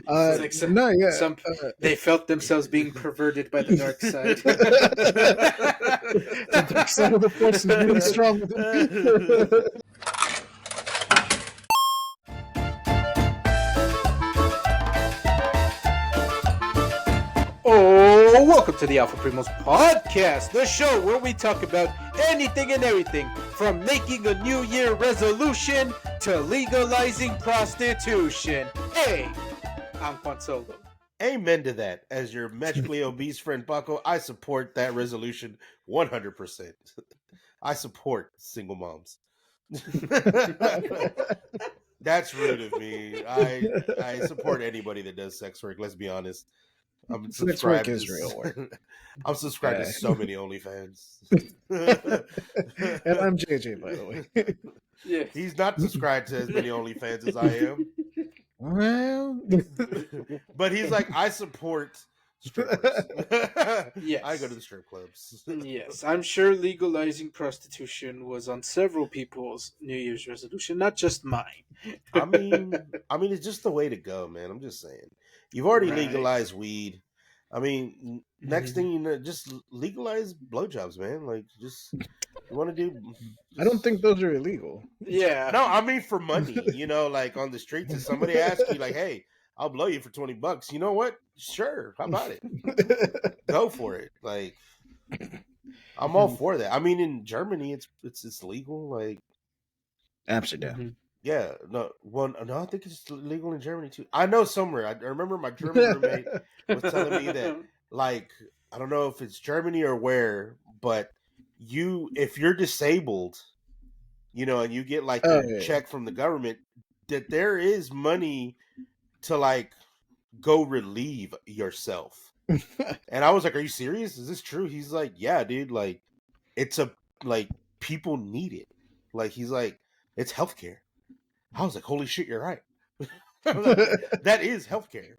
It's like some they felt themselves being perverted by the dark side. The dark side of the force is really strong with him. Oh, welcome to the Alpha Primos podcast, the show where we talk about anything and everything from making a New Year resolution to legalizing prostitution. Hey, I'm Juan Solo. Amen to that. As your magically obese friend Paco, I support that resolution 100%. I support single moms. That's rude of me. I support anybody that does sex work. Let's be honest. I'm subscribed is real work. I'm subscribed to so many OnlyFans. And I'm JJ, by the way. Yeah. He's not subscribed to as many OnlyFans as I am. Well, But he's like, I support strippers. Yes. I go to the strip clubs. Yes, I'm sure legalizing prostitution was on several people's New Year's resolution, not just mine. I mean, it's just the way to go, man. I'm just saying. You've already Right. legalized weed. I mean, next thing you know, just legalize blowjobs, man. Like, just you want to do. I don't think those are illegal. Yeah. No, I mean for money. You know, like on the streets, if somebody asks you, like, "Hey, I'll blow you for $20," you know what? Sure, how about it? Go for it. Like, I'm all for that. I mean, in Germany, it's legal. Like, Amsterdam. yeah, no, I think it's legal in Germany too. I know somewhere. I remember my German roommate was telling me that, like, I don't know if it's Germany or where, but if you're disabled, you know, and you get like a check from the government, that there is money to like go relieve yourself. And I was like, "Are you serious? Is this true?" He's like, "Yeah, dude. Like, people need it. Like, he's like, it's healthcare." I was like, "Holy shit, you're right." That is healthcare.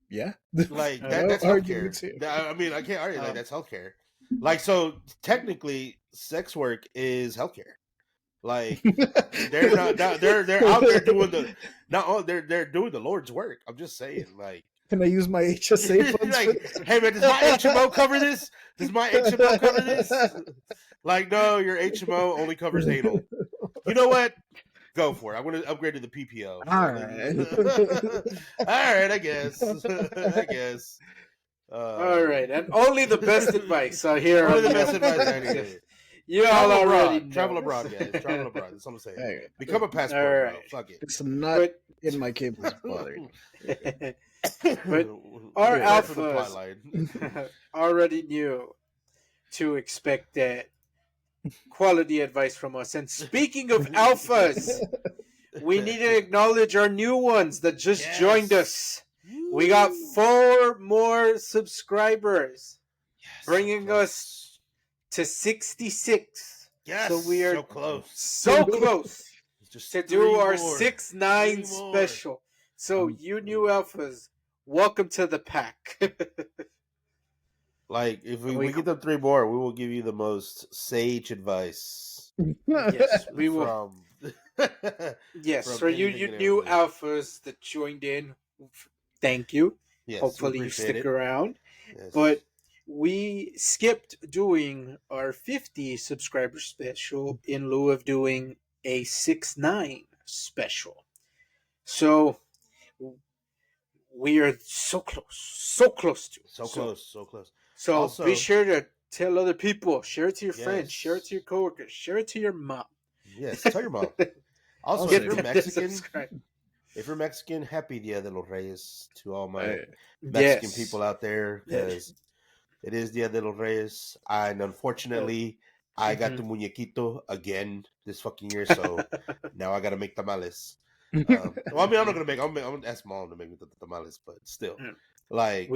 Yeah, Like that's healthcare. I mean, I can't argue like that's healthcare. Like, so technically, sex work is healthcare. Like, they're not they're out there doing they're doing the Lord's work. I'm just saying, like. Can I use my HSA funds? Like, hey man, does my HMO cover this? Does my HMO cover this? Like, no, your HMO only covers anal. You know what? Go for it. I'm going to upgrade to the PPO. All right. All right, I guess. All right, and only the best advice here. Only the best advice. You all already travel abroad, guys. Travel abroad. That's what I'm saying. Hey, Become a passport. all right. Bro. Fuck it. It's not in my cables, brother. But our alphas already knew to expect that quality advice from us. And speaking of alphas, we need to acknowledge our new ones that just joined us. We got 4 more subscribers, bringing us to 66. Yes, so we are so close to do our 6-9 special. So you new alphas, welcome to the pack. Like, if we get them 3 more, we will give you the most sage advice. Yes, we will. Yes, for you new everything. alphas that joined in, thank you. Yes, hopefully you stick it. around. Yes. But we skipped doing our 50 subscriber special in lieu of doing a 6-9 special. So we are so close to it. So close. So Also, be sure to tell other people, share it to your friends, share it to your coworkers, share it to your mom. Yes, tell your mom. Also, Get if you're them to Mexican, subscribe. happy Dia de los Reyes to all my Mexican Yes. people out there, because it is Dia de los Reyes, and unfortunately, I got the muñequito again this fucking year, so now I gotta make tamales. Well, I mean, I'm not gonna make. I'm gonna ask mom to make me the tamales, but still, like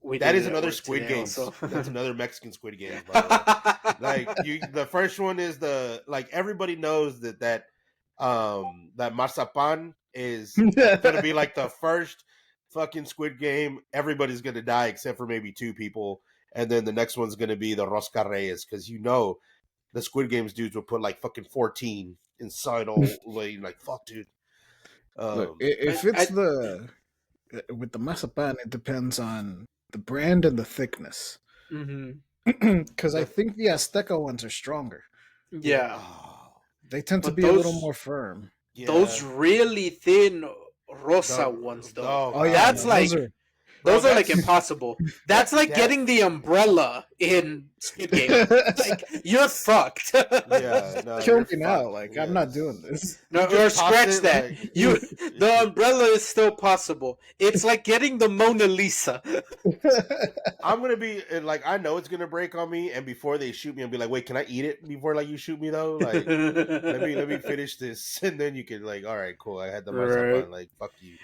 we that did is at another work Squid today Games. also. That's another Mexican Squid Games. By the way. Like the first one is like everybody knows that that marzapan is gonna be like the first fucking Squid Game. Everybody's gonna die except for maybe 2 people, and then the next one's gonna be the Rosca Reyes, because the Squid Games dudes will put like fucking 14 inside all like fuck, dude. Look, if it's with the masapan, it depends on the brand and the thickness. Mm-hmm. Because I think the Azteca ones are stronger. Yeah, Oh, They tend to but be a little more firm. those yeah. really thin rosa The, ones, though, oh Oh yeah, that's god, no, those like are. bro, those are like that's impossible. That's that like that. getting the umbrella in Squid Game. Like you're fucked. Yeah, no, Kill you're me now. fucked. Like I'm not doing Yes, this. No, you or just toss scratch it that. like. You the umbrella is still possible. It's like getting the Mona Lisa. I'm gonna be like, I know it's gonna break on me, and before they shoot me, I'll be like, wait, can I eat it before like you shoot me though? Like, let me finish this, and then you can like, all right, cool. I had the myself Right. on, like, fuck you.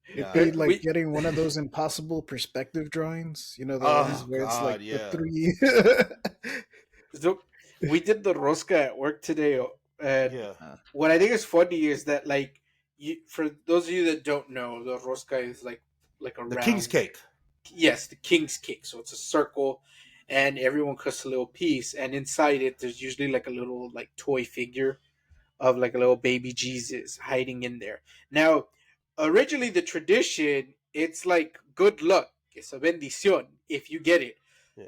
It'd Nah. be like We getting one of those impossible perspective drawings. You know the ones Oh where it's like god, the yeah, three. so we did the rosca at work today, and yeah. what I think is funny is that like for those of you that don't know, the rosca is like a The king's round. cake. Yes, the king's cake. So it's a circle, and everyone cuts a little piece, and inside it, there's usually like a little like toy figure of like a little baby Jesus hiding in there. Now, originally the tradition, it's like good luck. It's a bendición if you get it. Yeah.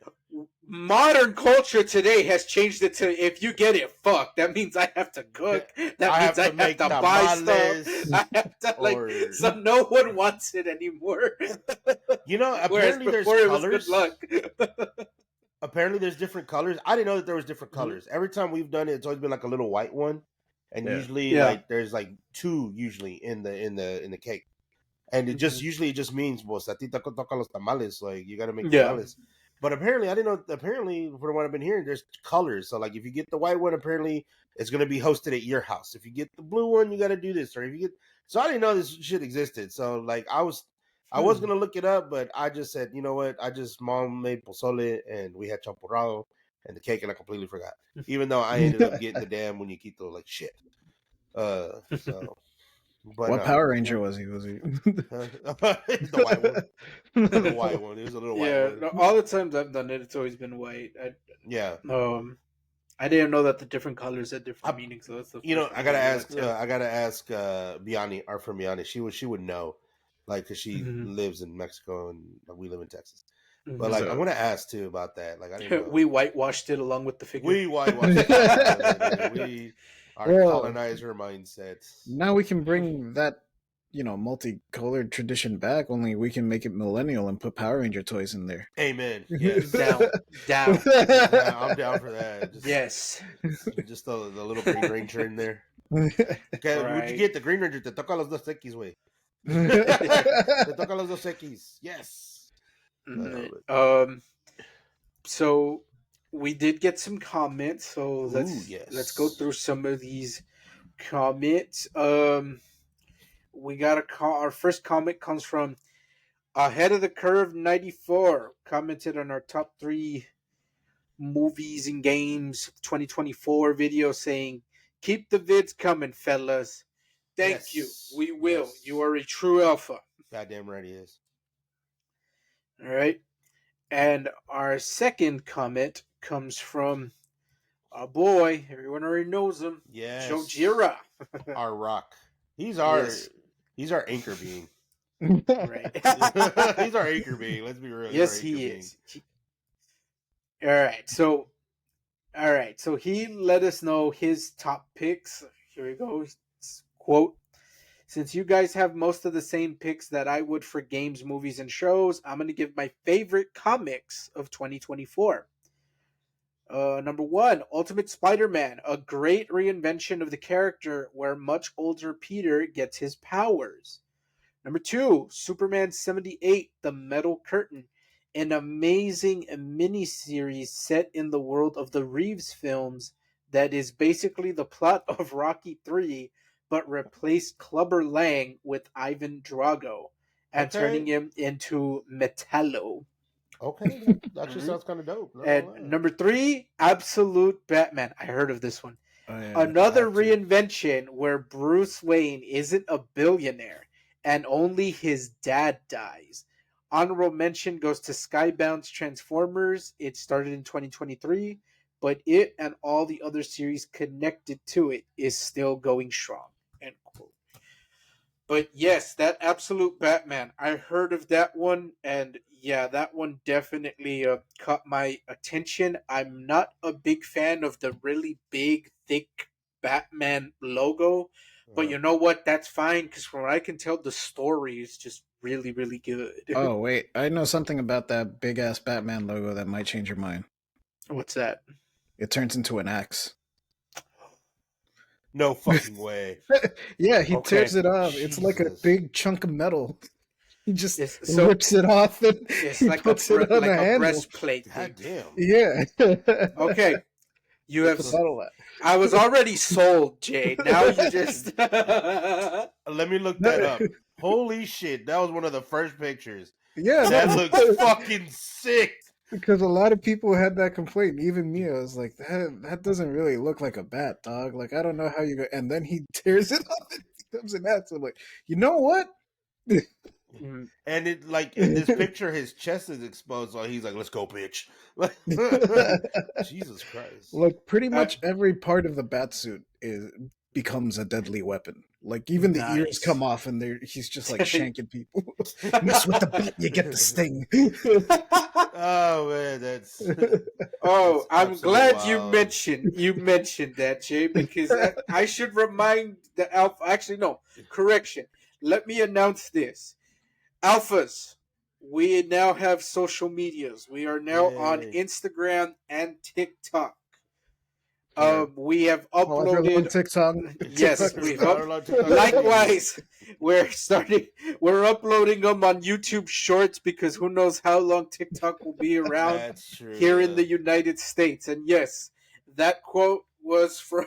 Modern culture today has changed it to if you get it, fuck. That means I have to cook. That I means have I to have make to buy tamales, stuff. I have to like, or so no one wants it anymore. you know, Whereas apparently there's before it was good colors. luck. Apparently there's different colors. I didn't know that there was different Mhm. colors. Every time we've done it, it's always been like a little white one, and Yeah. usually Yeah. like there's like two usually in the cake, and it just Mhm. usually it just means pues a ti te toca los tamales, like you got to make Yeah. tamales. But apparently, I didn't know. Apparently, from what I've been hearing, there's colors. So, like, if you get the white one, apparently it's going to be hosted at your house. If you get the blue one, you got to do this. Or if you get, so I didn't know this shit existed. So, like, I was going to look it up, but I just said, you know what? Mom made pozole and we had champurrado and the cake, and I completely forgot. Even though I ended up getting the damn muñequito like shit. So, but What Power Ranger was he? Was he? the white one, the white one. It was a little white Yeah, one. no, all the times I've done it, it's always been white. Yeah. I didn't know that the different colors had different I- meanings. So that's the You know, first I time gotta heard ask. that, too. I gotta ask Biani, our friend Biani. She would know, like, cause she Mhm. lives in Mexico and we live in Texas. Mhm. But like, I So- want to ask too about that. Like, I didn't know. We whitewashed it along with the figure. We whitewashed it. We our Well, colonizer mindset. Now we can bring that, multicolored tradition back. Only we can make it millennial and put Power Ranger toys in there. Amen. Yes. Down. Yeah, I'm down for that. Yes. Just the little Green Ranger in there. Okay, would Right. you get the Green Ranger? Te toca los dos X, way. Te toca los dos X. Yes. So we did get some comments, so let's go yes. through some of these comments. We got our first comment comes from Ahead of the Curve 94, commented on our top 3 movies and games 2024 video, saying, "Keep the vids coming, fellas. Thank you. We will. Yes. You are a true alpha." Goddamn right he is. All right. And our second comment comes from our boy. Everyone already knows him. Yes. Jojira. Our rock. He's our Yes. anchor being. Right. He's our anchor being. Let's be real. Yes, he is. All right. So he let us know his top picks. Here we go. Quote: "Since you guys have most of the same picks that I would for games, movies, and shows, I'm going to give my favorite comics of 2024. Number 1, Ultimate Spider-Man, a great reinvention of the character where much older Peter gets his powers. Number 2, Superman 78, The Metal Curtain, an amazing miniseries set in the world of the Reeves films that is basically the plot of Rocky 3, but replaced Clubber Lang with Ivan Drago and turning him into Metallo. Okay, that just sounds kind of dope. And number 3, Absolute Batman. I heard of this one. Oh, yeah. Another reinvention where Bruce Wayne isn't a billionaire and only his dad dies. Honorable mention goes to Skybound's Transformers. It started in 2023, but it and all the other series connected to it is still going strong." End quote. But yes, that Absolute Batman. I heard of that one, and yeah, that one definitely caught my attention. I'm not a big fan of the really big, thick Batman logo, but Uh, you know what? That's fine because from what I can tell, the story is just really, really good. Oh wait, I know something about that big ass Batman logo that might change your mind. What's that? It turns into an axe. no fucking way. Yeah, he Okay, tears it off. It's like a Jesus. big chunk of metal. He just it's so rips it off and it's he puts it on a handle. breastplate God thing. damn. Yeah. Okay, you have. The So battle axe. I was already sold, Jay. Now you just. let me look that up. Holy shit, that was one of the first pictures. Yeah, That no, looks fucking sick. because a lot of people had that complaint. Even me, I was like, that doesn't really look like a bat, dog. Like, I don't know how you go. And then he tears it off and becomes an axe. I'm like, you know what? Mm. And it like in this picture, his chest is exposed, so he's like, "Let's go, bitch!" Like, Jesus Christ. Like, pretty Uh, much every part of the bat suit becomes a deadly weapon. Like, even the ears nice. come off, and he's just like shanking people. Mess with the bat, you get the sting. Oh man, that's Oh, I'm absolutely glad wild. you mentioned that, Jay, because I should remind the alpha. Actually, no, correction. Let me announce this, alphas. We now have social medias. We are now on Yay! Instagram and TikTok. Correct. We have All everyone uploaded. TikTok. Yes, TikTok is we've back. likewise. We're uploading them on YouTube Shorts because who knows how long TikTok will be around That's true. here in Yeah. the United States. And yes, that quote was from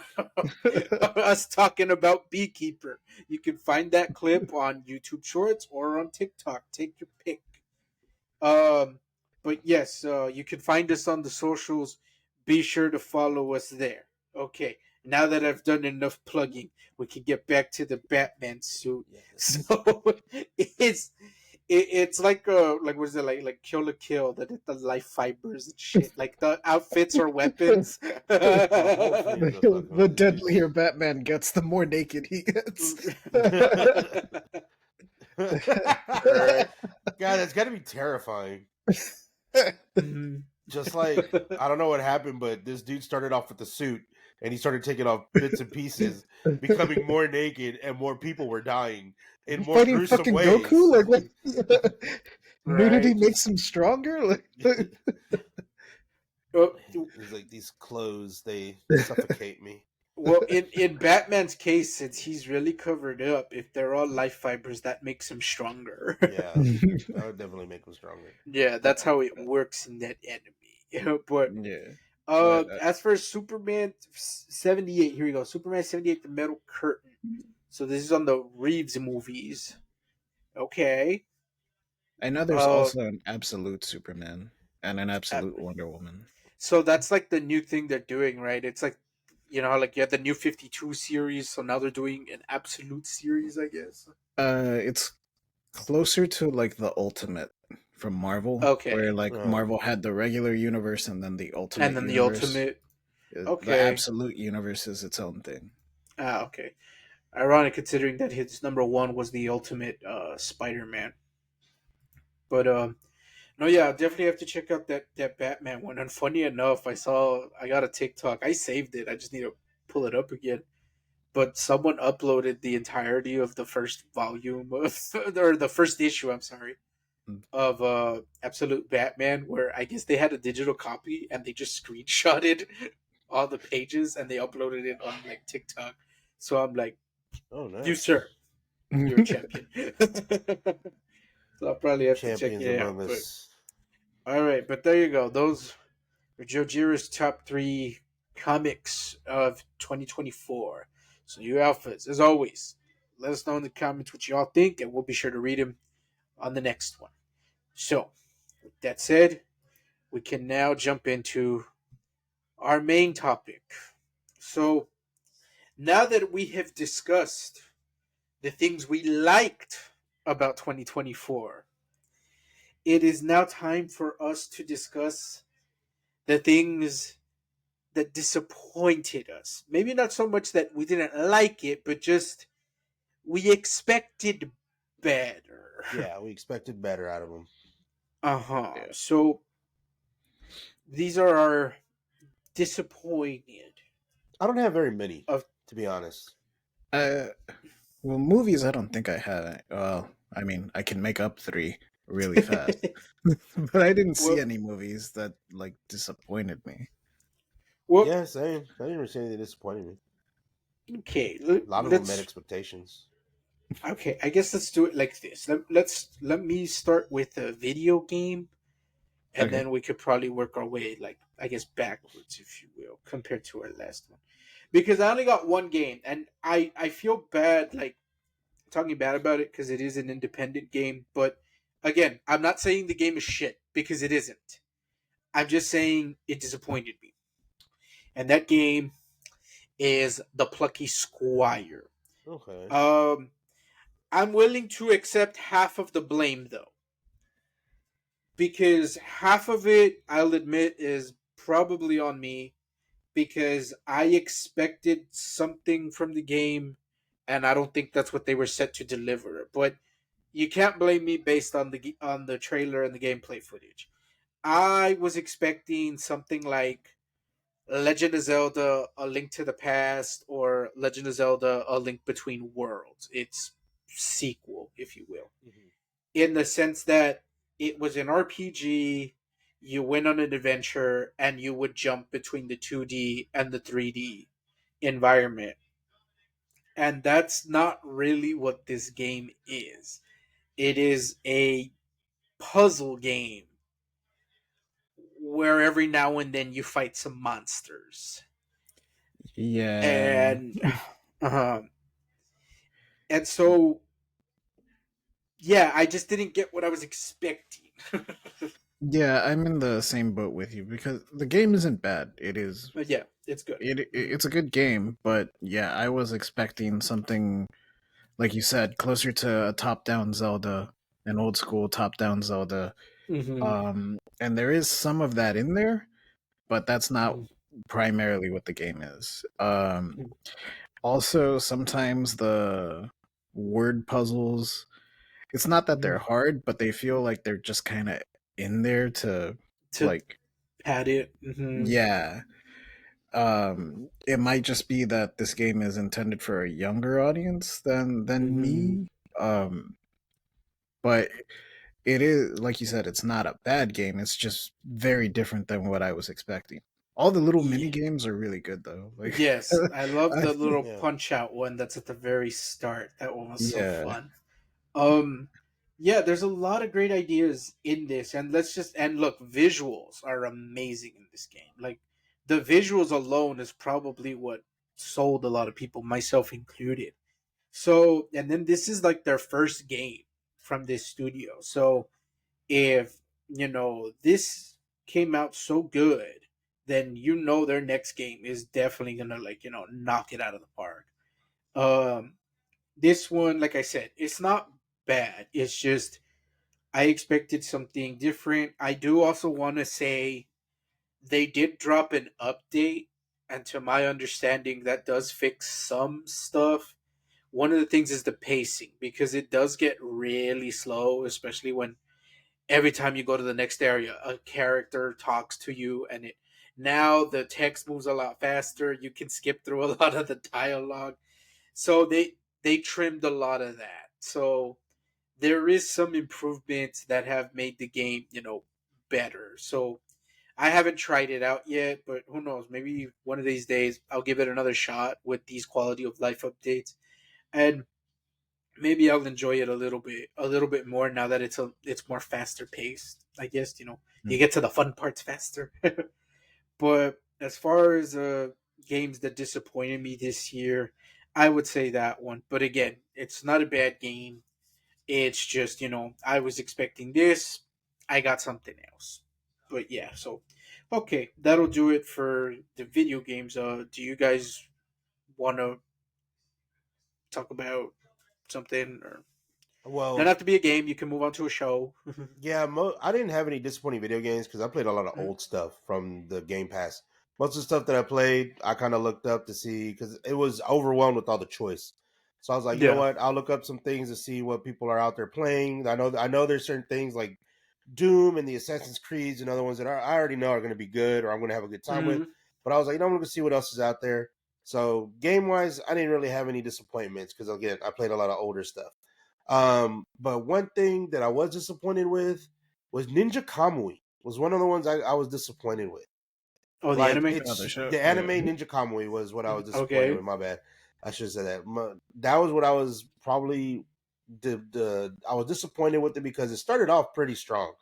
us talking about Beekeeper. You can find that clip on YouTube Shorts or on TikTok. Take your pick. Um, but yes, you can find us on the socials. Be sure to follow us there. Okay, now that I've done enough plugging, we can get back to the Batman suit. Yes. So it's it's like what is it like Kill la Kill that the life fibers and shit like the outfits or weapons. Hopefully it's a fucking The release. deadlier Batman gets, the more naked he gets. Right. God, that's got to be terrifying. Mhm. Just like I don't know what happened, but this dude started off with the suit, and he started taking off bits and pieces, becoming more naked, and more people were dying in more Fighting gruesome fucking ways. Goku? Like, what? Nudity Right. makes him stronger? Like, Uh, He's like, these clothes, they suffocate me. Well, in Batman's case, since he's really covered up, if they're all life fibers, that makes him stronger. Yeah, that would definitely make him stronger. Yeah, that's how it works in that enemy. But yeah. But, as for Superman 78, here we go. Superman 78, The Metal Curtain. So this is on the Reeves movies. Okay. I know there's Uh, also an absolute Superman and an uh, absolute Wonder Woman. so that's like the new thing they're doing, right? It's like, you know, how like you had the new 52 series, so now they're doing an absolute series, I guess. It's closer to like the Ultimate from Marvel, where Okay. like Marvel had the regular universe and then the And Ultimate then the universe. ultimate. The Okay. absolute universe is its own thing. Ah, okay. Ironic considering that his number one was the ultimate Spider-Man. But no, yeah, I definitely have to check out that Batman one. And funny enough, I got a TikTok. I saved it. I just need to pull it up again. But someone uploaded the entirety of the first volume of, or the first issue. I'm sorry, Mm. of Absolute Batman, where I guess they had a digital copy and they just screenshotted all the pages and they uploaded it on like TikTok. So I'm like, Oh, you nice. sir, you're a champion. So I'll probably have to check Champions it out. among But us. all right, but there you go. Those are Jojira's top 3 comics of 2024. So you alphas, as always, let us know in the comments what you all think, and we'll be sure to read them on the next one. So, with that said, we can now jump into our main topic. So, now that we have discussed the things we liked about 2024, it is now time for us to discuss the things that disappointed us. Maybe not so much that we didn't like it, but just we expected better. Yeah, we expected better out of them. Uh-huh. Yeah. So these are our disappointed I don't have very many, of to be honest. Uh, well, movies, I don't think I had. Well, I mean, I can make up three really fast, but I didn't see well, any movies that like disappointed me. well, Yeah, same. I didn't really see anything disappointing me. okay. A lot of them met Let's expectations. okay. I guess let's do it like this. Let me start with a video game, and Okay. then we could probably work our way, like I guess, backwards, if you will, compared to our last one. Because I only got one game, and I feel bad like talking bad about it because it is an independent game. But again, I'm not saying the game is shit because it isn't. I'm just saying it disappointed me, and that game is the Plucky Squire. Okay. Um, I'm willing to accept half of the blame though, because half of it I'll admit is probably on me because I expected something from the game and I don't think that's what they were set to deliver. But you can't blame me based on the trailer and the gameplay footage. I was expecting something like Legend of Zelda: A Link to the Past or Legend of Zelda: A Link Between Worlds. Its sequel, if you will, Mhm. in the sense that it was an RPG. You went on an adventure and you would jump between the 2D and the 3D environment. And that's not really what this game is. It is a puzzle game where every now and then you fight some monsters. Yeah. And um and so yeah, I just didn't get what I was expecting. Yeah, I'm in the same boat with you because the game isn't bad. It is But yeah, it's good. it's a good game, but yeah, I was expecting something like you said, closer to a top-down Zelda, an old school top-down Zelda. Mm-hmm. And there is some of that in there, but that's not Mm-hmm. primarily what the game is. Also, sometimes the word puzzles, it's not that Mm-hmm. they're hard, but they feel like they're just kind of in there to To like, pad it. Mm-hmm. yeah. It might just be that this game is intended for a younger audience than Mm-hmm. me. Um, but it is, like you said, it's not a bad game. It's just very different than what I was expecting. All the little mini Yeah. games are really good though. Like, Yes, I love I, the little Yeah. punch out one that's at the very start. That one was so yeah, fun. Um, yeah, there's a lot of great ideas in this, and let's just and look, visuals are amazing in this game. Like the visuals alone is probably what sold a lot of people, myself included. So, and then this is like their first game from this studio. So, if this came out so good, then their next game is definitely gonna like knock it out of the park. Um, this one, like I said, it's not bad. It's just I expected something different. I do also want to say they did drop an update, and to my understanding, that does fix some stuff. One of the things is the pacing because it does get really slow, especially when every time you go to the next area, a character talks to you, and it now the text moves a lot faster. You can skip through a lot of the dialogue, so they trimmed a lot of that. So there is some improvements that have made the game, better. So I haven't tried it out yet, but who knows? Maybe one of these days I'll give it another shot with these quality of life updates, and maybe I'll enjoy it a little bit more now that it's more faster paced. I guess you mm, get to the fun parts faster. But as far as games that disappointed me this year, I would say that one. But again, it's not a bad game. It's just, I was expecting this. I got something else. But yeah, so okay, that'll do it for the video games. Do you guys want to talk about something or don't Well, have to be a game, you can move on to a show. yeah, I didn't have any disappointing video games because I played a lot of old stuff from the Game Pass. Most of the stuff that I played, I kind of looked up to see because it was overwhelmed with all the choice. So I was like, you know what? I'll look up some things to see what people are out there playing. I know there's certain things like Doom and the Assassin's Creeds and other ones that I already know are going to be good or I'm going to have a good time with. But I was like, I'm going to see what else is out there. So game wise, I didn't really have any disappointments because again, I played a lot of older stuff. But one thing that I was disappointed with was Ninja Kamui. Was one of the ones I was disappointed with. Oh, the like anime? the anime Ninja Kamui was what I was disappointed with. My bad. I should have said that. That was what I was probably I was disappointed with it because it started off pretty strong.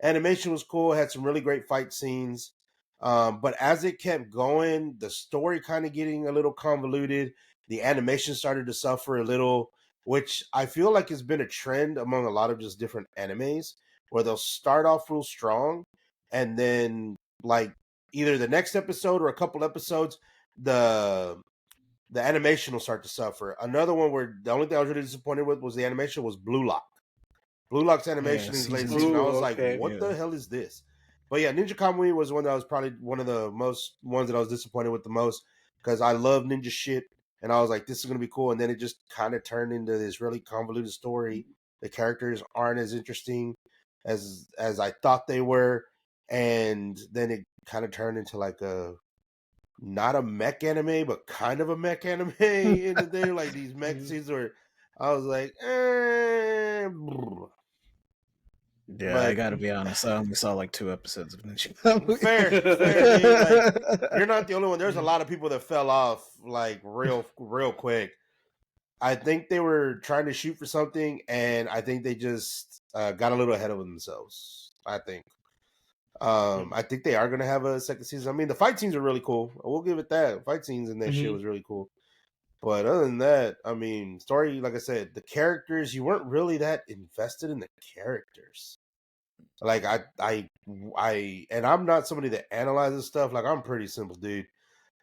Animation was cool, had some really great fight scenes. But as it kept going, the story kind of getting a little convoluted. The animation started to suffer a little, which I feel like has been a trend among a lot of just different animes where they'll start off real strong and then like either the next episode or a couple episodes, the animation will start to suffer. Another one where the only thing I was really disappointed with was the animation was Blue Lock. Blue Lock's animation is late season. I was like, what the hell is this? But yeah, Ninja Kamui was one that was probably one of the most ones that I was disappointed with the most because I love ninja shit. And I was like, this is going to be cool. And then it just kind of turned into this really convoluted story. The characters aren't as interesting as I thought they were. And then it kind of turned into like not a mech anime, but kind of a mech anime in the day. Like these mech scenes where I was like, Yeah, but I gotta be honest. I only saw like 2 episodes of Ninja Kamui. Fair. Dude. Like, you're not the only one. There's a lot of people that fell off like real quick. I think they were trying to shoot for something, and I think they just got a little ahead of themselves. I think. I think they are going to have a second season. I mean, the fight scenes are really cool. I will give it that. Fight scenes in that shit was really cool. But other than that, I mean, story, like I said, the characters, you weren't really that invested in the characters. Like I and I'm not somebody that analyzes stuff. Like I'm a pretty simple dude.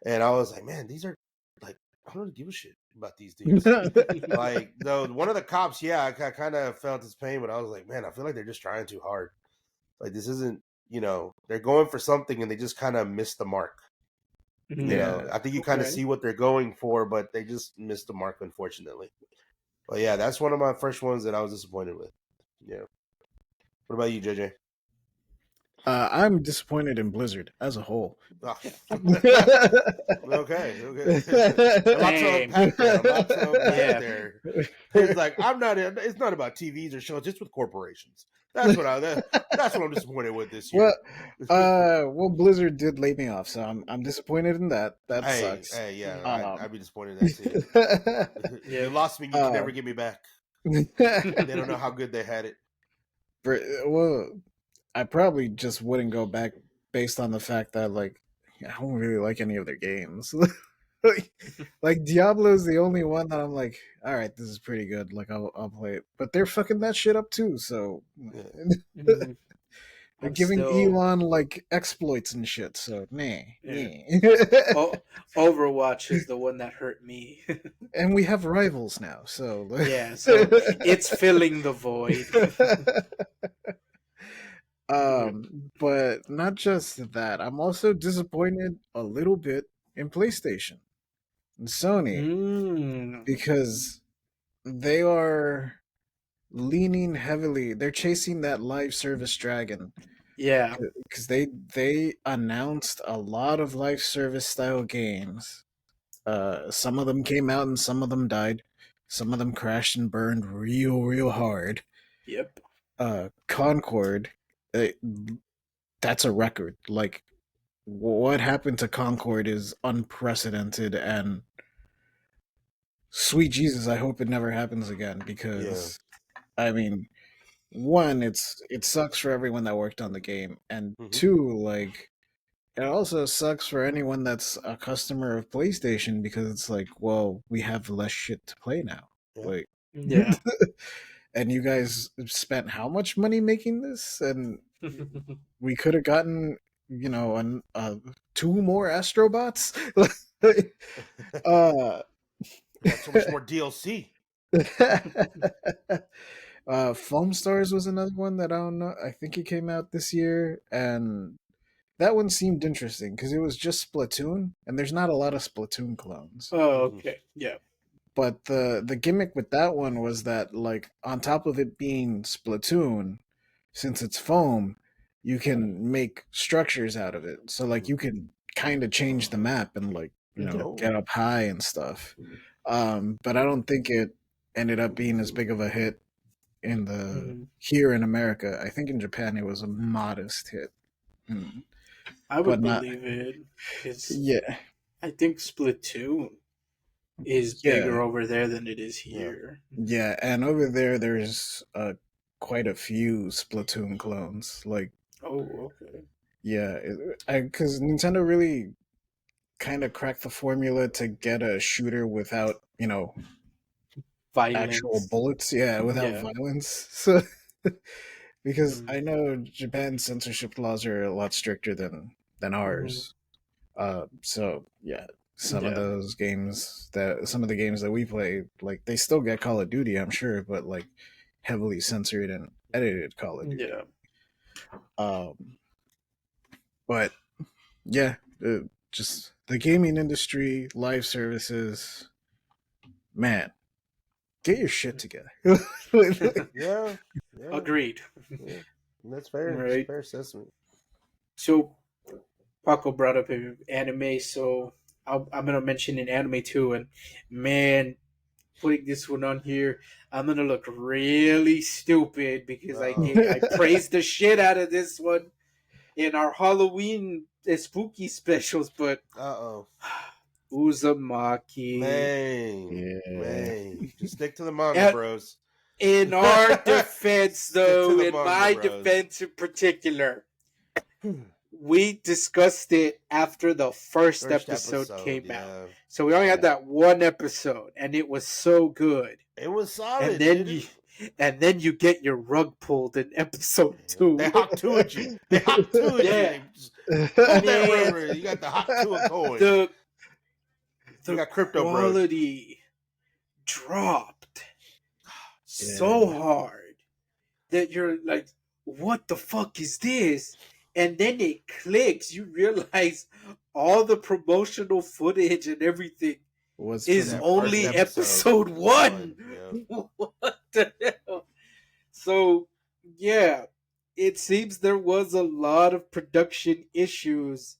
And I was like, man, these are like, I don't really give a shit about these dudes. Like though one of the cops, yeah, I kind of felt his pain, but I was like, man, I feel like they're just trying too hard. Like this isn't, they're going for something and they just kind of missed the mark. You know, I think you kind of see what they're going for, but they just missed the mark, unfortunately. But yeah, that's one of my first ones that I was disappointed with. Yeah. What about you, JJ? I'm disappointed in Blizzard as a whole. Oh. okay. Lots of unpack there. It's like it's not about TVs or shows, it's with corporations. That's what I'm disappointed with this year. Well, Blizzard did lay me off, so I'm disappointed in that. That sucks. Hey, yeah, I'd be disappointed in that too. You lost me, you can never get me back. They don't know how good they had it. Well, I probably just wouldn't go back based on the fact that I don't really like any of their games. like Diablo is the only one that I'm like, all right, this is pretty good. Like I'll play it, but they're fucking that shit up too. So they're giving Elon like exploits and shit. So Overwatch is the one that hurt me. And we have rivals now, so so it's filling the void. But not just that. I'm also disappointed a little bit in PlayStation and Sony because they are leaning heavily. They're chasing that live service dragon. Yeah, because they announced a lot of live service style games. Some of them came out and some of them died. Some of them crashed and burned real hard. Yep. Concord. That's a record. Like, what happened to Concord is unprecedented, and sweet Jesus, I hope it never happens again because, I mean, one, it sucks for everyone that worked on the game, and two, like, it also sucks for anyone that's a customer of PlayStation because it's like, well, we have less shit to play now. Like, yeah. And you guys spent how much money making this? And we could have gotten, 2 more Astrobots. Got so much more DLC. Foam Stars was another one that I don't know. I think it came out this year, and that one seemed interesting because it was just Splatoon, and there's not a lot of Splatoon clones. Oh, okay. Yeah. But the gimmick with that one was that, like, on top of it being Splatoon, since it's foam, you can make structures out of it. So like you can kind of change the map and, like, No. get up high and stuff. But I don't think it ended up being as big of a hit in the Mhm. here in America. I think in Japan it was a modest hit. Mm. I But would not believe it because yeah. I think Splatoon is Yeah. bigger over there than it is Yeah. here. Yeah, and over there's quite a few Splatoon clones. Like, Oh, okay. yeah, because Nintendo really kind of cracked the formula to get a shooter without, actual Violence. bullets. Yeah, without Yeah. violence. So, because Mm. I know Japan's censorship laws are a lot stricter than Mhm. ours. So yeah, Yeah. some of the games that we play, like, they still get Call of Duty, I'm sure, but like heavily censored and edited Call of Duty. Yeah. Um, but yeah, just the gaming industry, live services, man, get your shit together. Yeah. Yeah. Agreed. Yeah. That's fair. It's a Right. fair assessment. So Paco brought up anime, so I'm gonna mention an anime too. And man, putting this one on here, I'm gonna look really stupid because Uh-oh. I praised the shit out of this one in our Halloween spooky specials, but Uh-oh. Uzumaki. Man. Yeah. Man. Just stick to the manga, And bros. in our defense, Stick to though, the in manga, my bros. defense in particular, we discussed it after the first First episode episode, came out. yeah. So we only had Yeah. that one episode, and it was so good. It was solid, And then dude. you get your rug pulled in episode 2. They hop to at you. They hop to at Yeah. you. They just pull that Man, rubber. You got the hop to a coin. the You got crypto, bro. quality dropped so hard that you're like, what the fuck is this? And then it clicks. You realize all the promotional footage and everything Was is from That only first episode 1. Yeah. What the hell? So, yeah, it seems there was a lot of production issues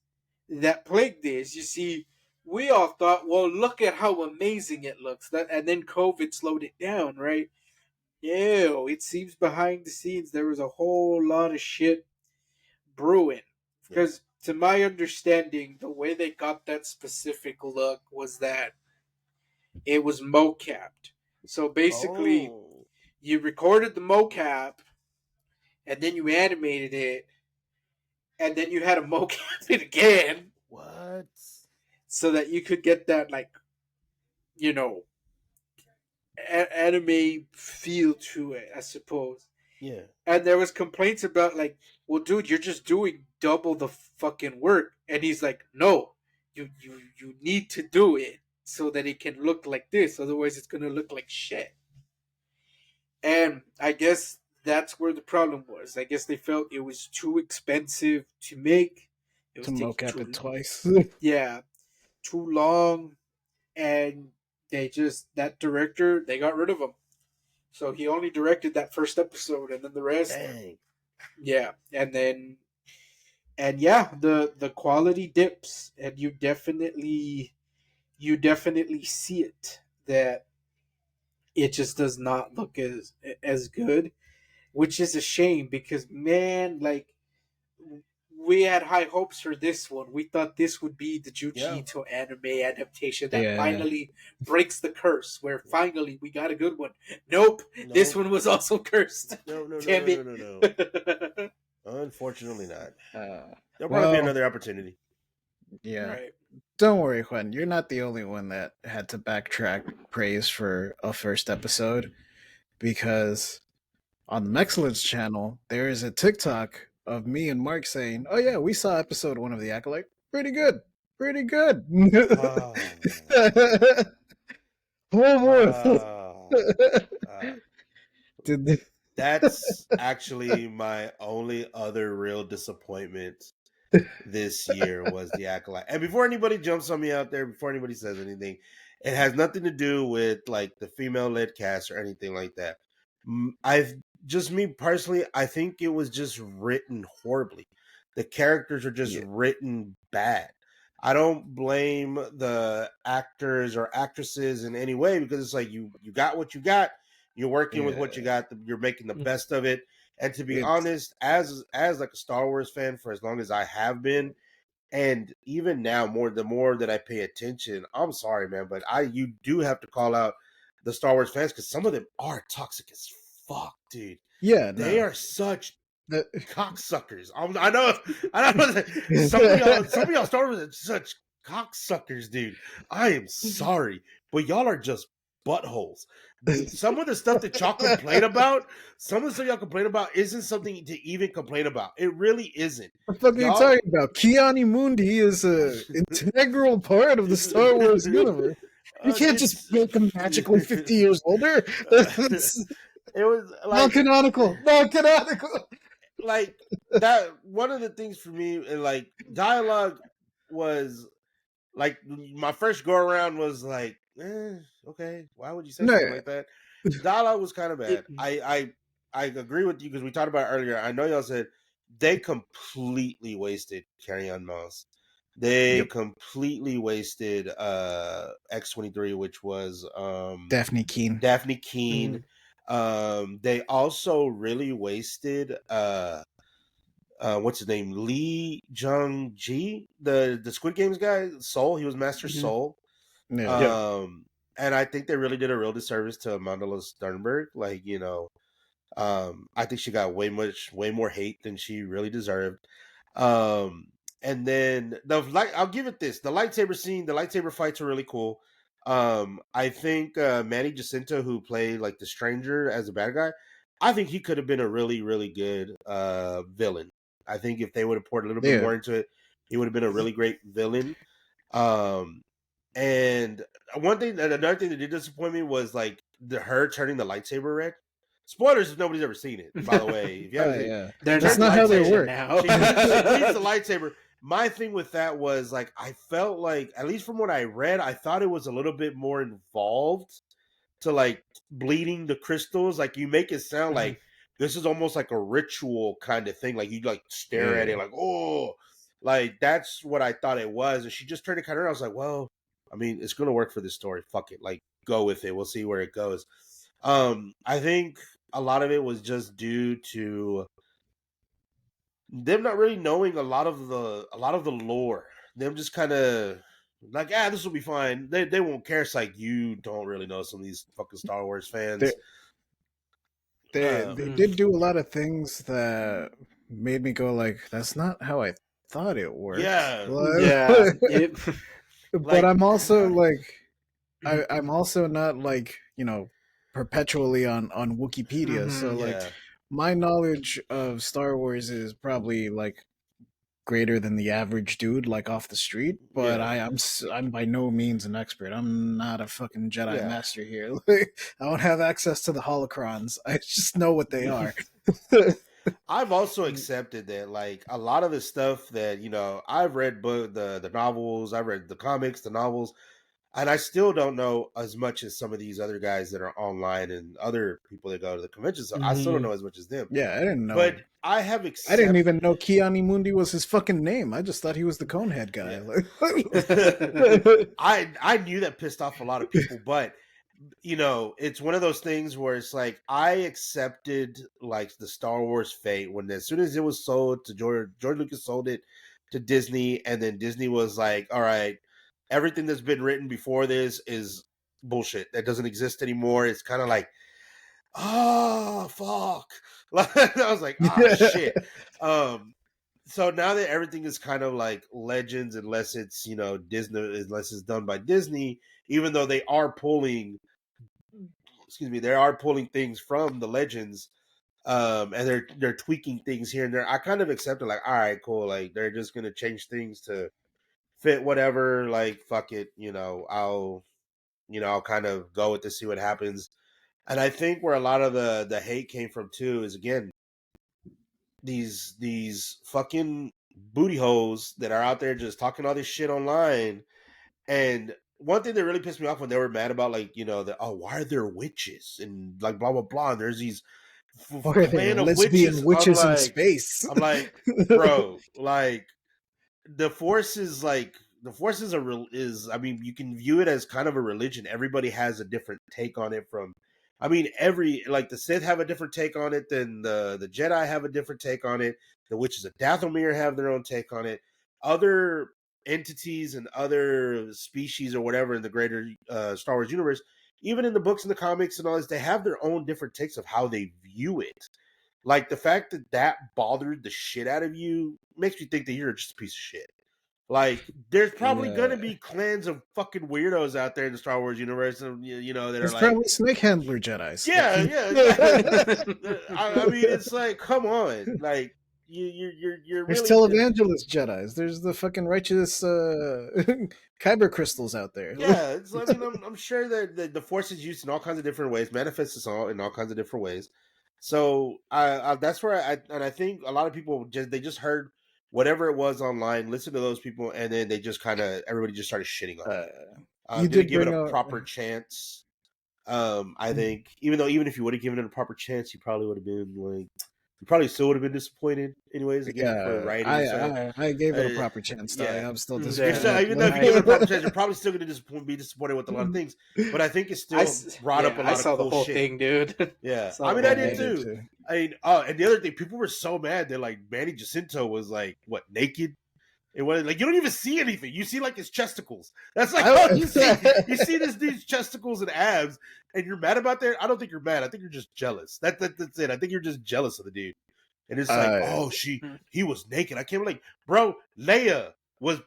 that plagued this. You see, we all thought, well, look at how amazing it looks. And then COVID slowed it down, right? Ew, it seems behind the scenes there was a whole lot of shit brewing. Because, to my understanding, the way they got that specific look was that it was mocapped. So basically, Oh. you recorded the mocap, and then you animated it, and then you had to mocap it again What? so that you could get that, like, you know, anime feel to it, I suppose. Yeah. And there was complaints about, like, well, dude, you're just doing double the fucking work. And he's like, no, you need to do it so that it can look like this. Otherwise, it's gonna look like shit. And I guess that's where the problem was. I guess they felt it was too expensive to make. It was to taking mocap it twice. yeah, too long, and that director, they got rid of him. So he only directed that first episode, and then the rest, Dang. yeah, and yeah, the quality dips, and you definitely see it that it just does not look as good, which is a shame because, man, like, we had high hopes for this one. We thought this would be the Junji Ito anime adaptation that Yeah. finally breaks the curse, where finally we got a good one. Nope, this one was also cursed. No. Damn it. Unfortunately not. There'll well, probably be another opportunity. Yeah. Right. Don't worry, Juan. You're not the only one that had to backtrack praise for a first episode, because on the Mexcellence channel, there is a TikTok of me and Mark saying, "Oh yeah, we saw episode 1 of The Acolyte. Pretty good. Pretty good." Oh, Did they... That's actually my only other real disappointment this year was The Acolyte. And before anybody jumps on me out there, before anybody says anything, It has nothing to do with like the female led cast or anything like that. I've just me personally, I think it was just written horribly. The characters are just Yeah. written bad. I don't blame the actors or actresses in any way because it's like you got what you got. You're working with what you got. You're making the best of it. And to be honest, as like a Star Wars fan for as long as I have been, and even now the more that I pay attention, I'm sorry, man, but you do have to call out the Star Wars fans because some of them are toxic as fuck, dude. Yeah, They no. are such The, cocksuckers. I know. Some of y'all Star Wars are such cocksuckers, dude. I am sorry, but y'all are just buttholes. Some of the stuff that y'all complain about, some of the stuff y'all complain about, isn't something to even complain about. It really isn't. what the fuck are you Y'all, talking about? Keanu Mundi is an integral part of the Star Wars universe. You can't just make him magically 50 years older. That's it was like non-canonical. Non-canonical. like that. One of the things for me, and like dialogue was like my first go around was like, okay, why would you say No, something like that? Dialogue was kind of bad. It, I agree with you because we talked about it earlier. I know y'all said they completely wasted Carrie Ann Moss. They Yep. completely wasted X-23, which was Daphne Keene. Daphne Keene. They also really wasted what's his name? Lee Jung Ji, the Squid Games guy, Soul. He was Master Soul. Yeah. And I think they really did a real disservice to Amandla Sternberg. Like, I think she got way more hate than she really deserved. And then I'll give it this: the lightsaber fights were really cool. I think Manny Jacinto, who played like the stranger as a bad guy, I think he could have been a really, really good villain. I think if they would have poured a little bit more into it, he would have been a really great villain. And another thing that did disappoint me was like her turning the lightsaber red. Spoilers if nobody's ever seen it, by the way. If you haven't seen it, they're that's not not how they lightsaber work. now. she cleans the lightsaber. My thing with that was like I felt like, at least from what I read, I thought it was a little bit more involved to like bleeding the crystals. Like you make it sound like this is almost like a ritual kind of thing. Like you like stare at it like, oh, like that's what I thought it was. And she just turned it kind of around. I was like, well, I mean, it's gonna work for this story. Fuck it. Like go with it. We'll see where it goes. I think a lot of it was just due to them not really knowing a lot of the lore. Them just kind of like, this will be fine. They won't care. It's like you don't really know some of these fucking Star Wars fans. They did do a lot of things that made me go like, that's not how I thought it worked. Yeah. But Like, I'm also like, I'm also not like, perpetually on Wikipedia. So like yeah. my knowledge of Star Wars is probably like greater than the average dude like off the street, but Yeah. I'm by no means an expert. I'm not a fucking Jedi Yeah. master here. I don't have access to the holocrons. I just know what they are. I've also accepted that like a lot of the stuff that I've read the novels, I've read the comics, the novels, and I still don't know as much as some of these other guys that are online and other people that go to the conventions. So I still don't know as much as them. Yeah, I didn't know. But I have I didn't even know Keanu Mundi was his fucking name. I just thought he was the Conehead guy. Yeah. I knew that pissed off a lot of people, but it's one of those things where it's like I accepted like the Star Wars fate when as soon as it was sold to George Lucas sold it to Disney, and then Disney was like, all right, everything that's been written before this is bullshit. That doesn't exist anymore. It's kind of like, oh fuck. I was like, shit. So now that everything is kind of like legends, unless it's Disney, unless it's done by Disney, even though they are pulling things from the legends, and they're tweaking things here and there. I kind of accepted like, all right, cool, like they're just gonna change things to fit whatever, like fuck it, I'll kind of go with to see what happens. And I think where a lot of the hate came from too is, again, these fucking booty hoes that are out there just talking all this shit online. And one thing that really pissed me off when they were mad about, like, why are there witches and like blah blah blah, and there's these Or are there clan of lesbian witches. witches in space? I'm like, bro, like the force is a real is. I mean, you can view it as kind of a religion. Everybody has a different take on it. The Sith have a different take on it than the Jedi have a different take on it. The witches of Dathomir have their own take on it. Other entities and other species or whatever in the greater Star Wars universe, even in the books and the comics and all this, they have their own different takes of how they view it. Like the fact that bothered the shit out of you makes me think that you're just a piece of shit. Like, there's probably gonna be clans of fucking weirdos out there in the Star Wars universe, and that There's are like, probably snake handler Jedis. yeah. I mean, it's like, come on, like you're There's really televangelist Jedis. There's the fucking righteous kyber crystals out there. yeah. I'm sure that the Force is used in all kinds of different ways, manifests itself in all kinds of different ways. So that's where I think a lot of people just heard whatever it was online, listen to those people, and then they just everybody just started shitting on it. You didn't give it bring a up proper chance. I think even if you would have given it a proper chance, you probably would have been like, you probably still would have been disappointed anyways. Again, for writing. I gave it a proper chance. Yeah. I'm still disappointed. Even though if you give it a proper chance, you're probably still going to be disappointed with a lot of things. But I think it still brought up a lot of cool the whole shit. thing, dude. Yeah, I did too. And the other thing, people were so mad that like Manny Jacinto was like naked. It was like you don't even see anything. You see like his chesticles. That's like all you see. You see this dude's chesticles and abs, and you're mad about that. I don't think you're mad. I think you're just jealous. That's it. I think you're just jealous of the dude. And it's like, he was naked. I can't like, bro. Leia was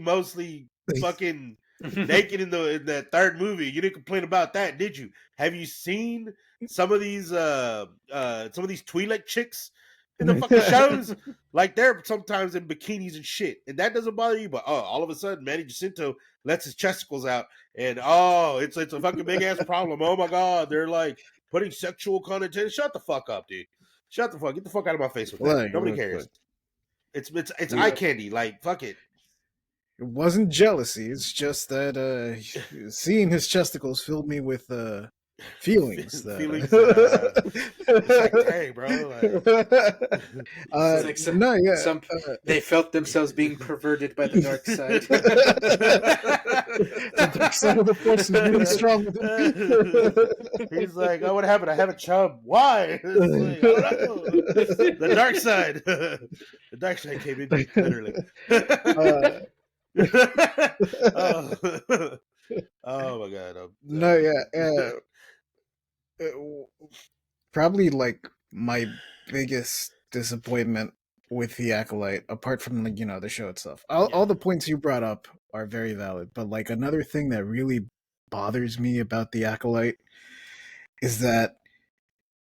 mostly fucking naked in that third movie. You didn't complain about that, did you? Have you seen some of these Twi'lek chicks in the fucking shows? Like they're sometimes in bikinis and shit, and that doesn't bother you. But all of a sudden, Manny Jacinto lets his chesticles out, and it's a fucking big ass problem. Oh my god, they're like putting sexual connotation. Shut the fuck up, dude. Shut the fuck. Get the fuck out of my face with that. Nobody cares. It's eye candy. Like fuck it. It wasn't jealousy. It's just that seeing his chesticles filled me with feelings. It's like, dang, bro. They felt themselves being perverted by the dark side. The dark side of the Force is really strong with him. He's like, oh, what happened? I have a chub. Why? Like, I don't know. The dark side. The dark side came in me, literally. Oh my god. Probably like my biggest disappointment with the Acolyte, apart from the show itself. All the points you brought up are very valid, but like another thing that really bothers me about the Acolyte is that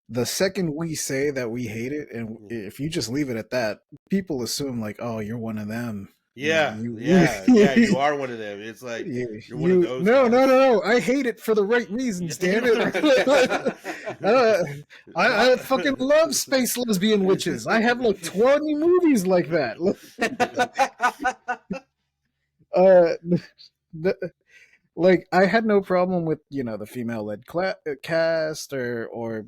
the second we say that we hate it, and if you just leave it at that, people assume like, oh, you're one of them. Yeah, you are one of them. It's like you're one of those. No. I hate it for the right reasons, damn it. I fucking love space lesbian witches. I have like 20 movies like that. Like I had no problem with the female-led cast or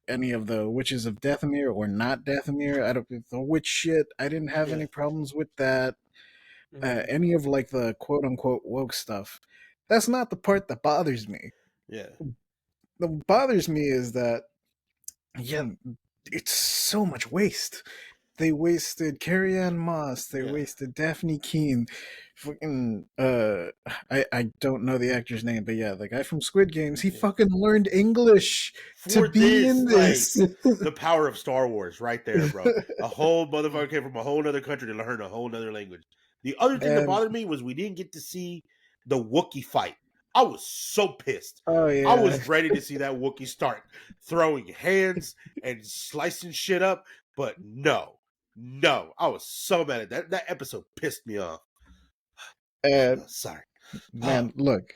any of the witches of Dathomir or not Dathomir. I don't the witch shit. I didn't have any problems with that. Any of like the quote-unquote woke stuff. That's not the part that bothers me. Yeah. What bothers me is that it's so much waste. They wasted Carrie-Anne Moss. They wasted Daphne Keane. Fucking, I don't know the actor's name, but the guy from Squid Games, he fucking learned English to be in this. The power of Star Wars, right there, bro. A whole motherfucker came from a whole other country to learn a whole other language. The other thing that bothered me was we didn't get to see the Wookiee fight. I was so pissed. Oh yeah, I was ready to see that Wookiee start throwing hands and slicing shit up, but no, I was so mad at that. That episode pissed me off. Sorry, man. Look,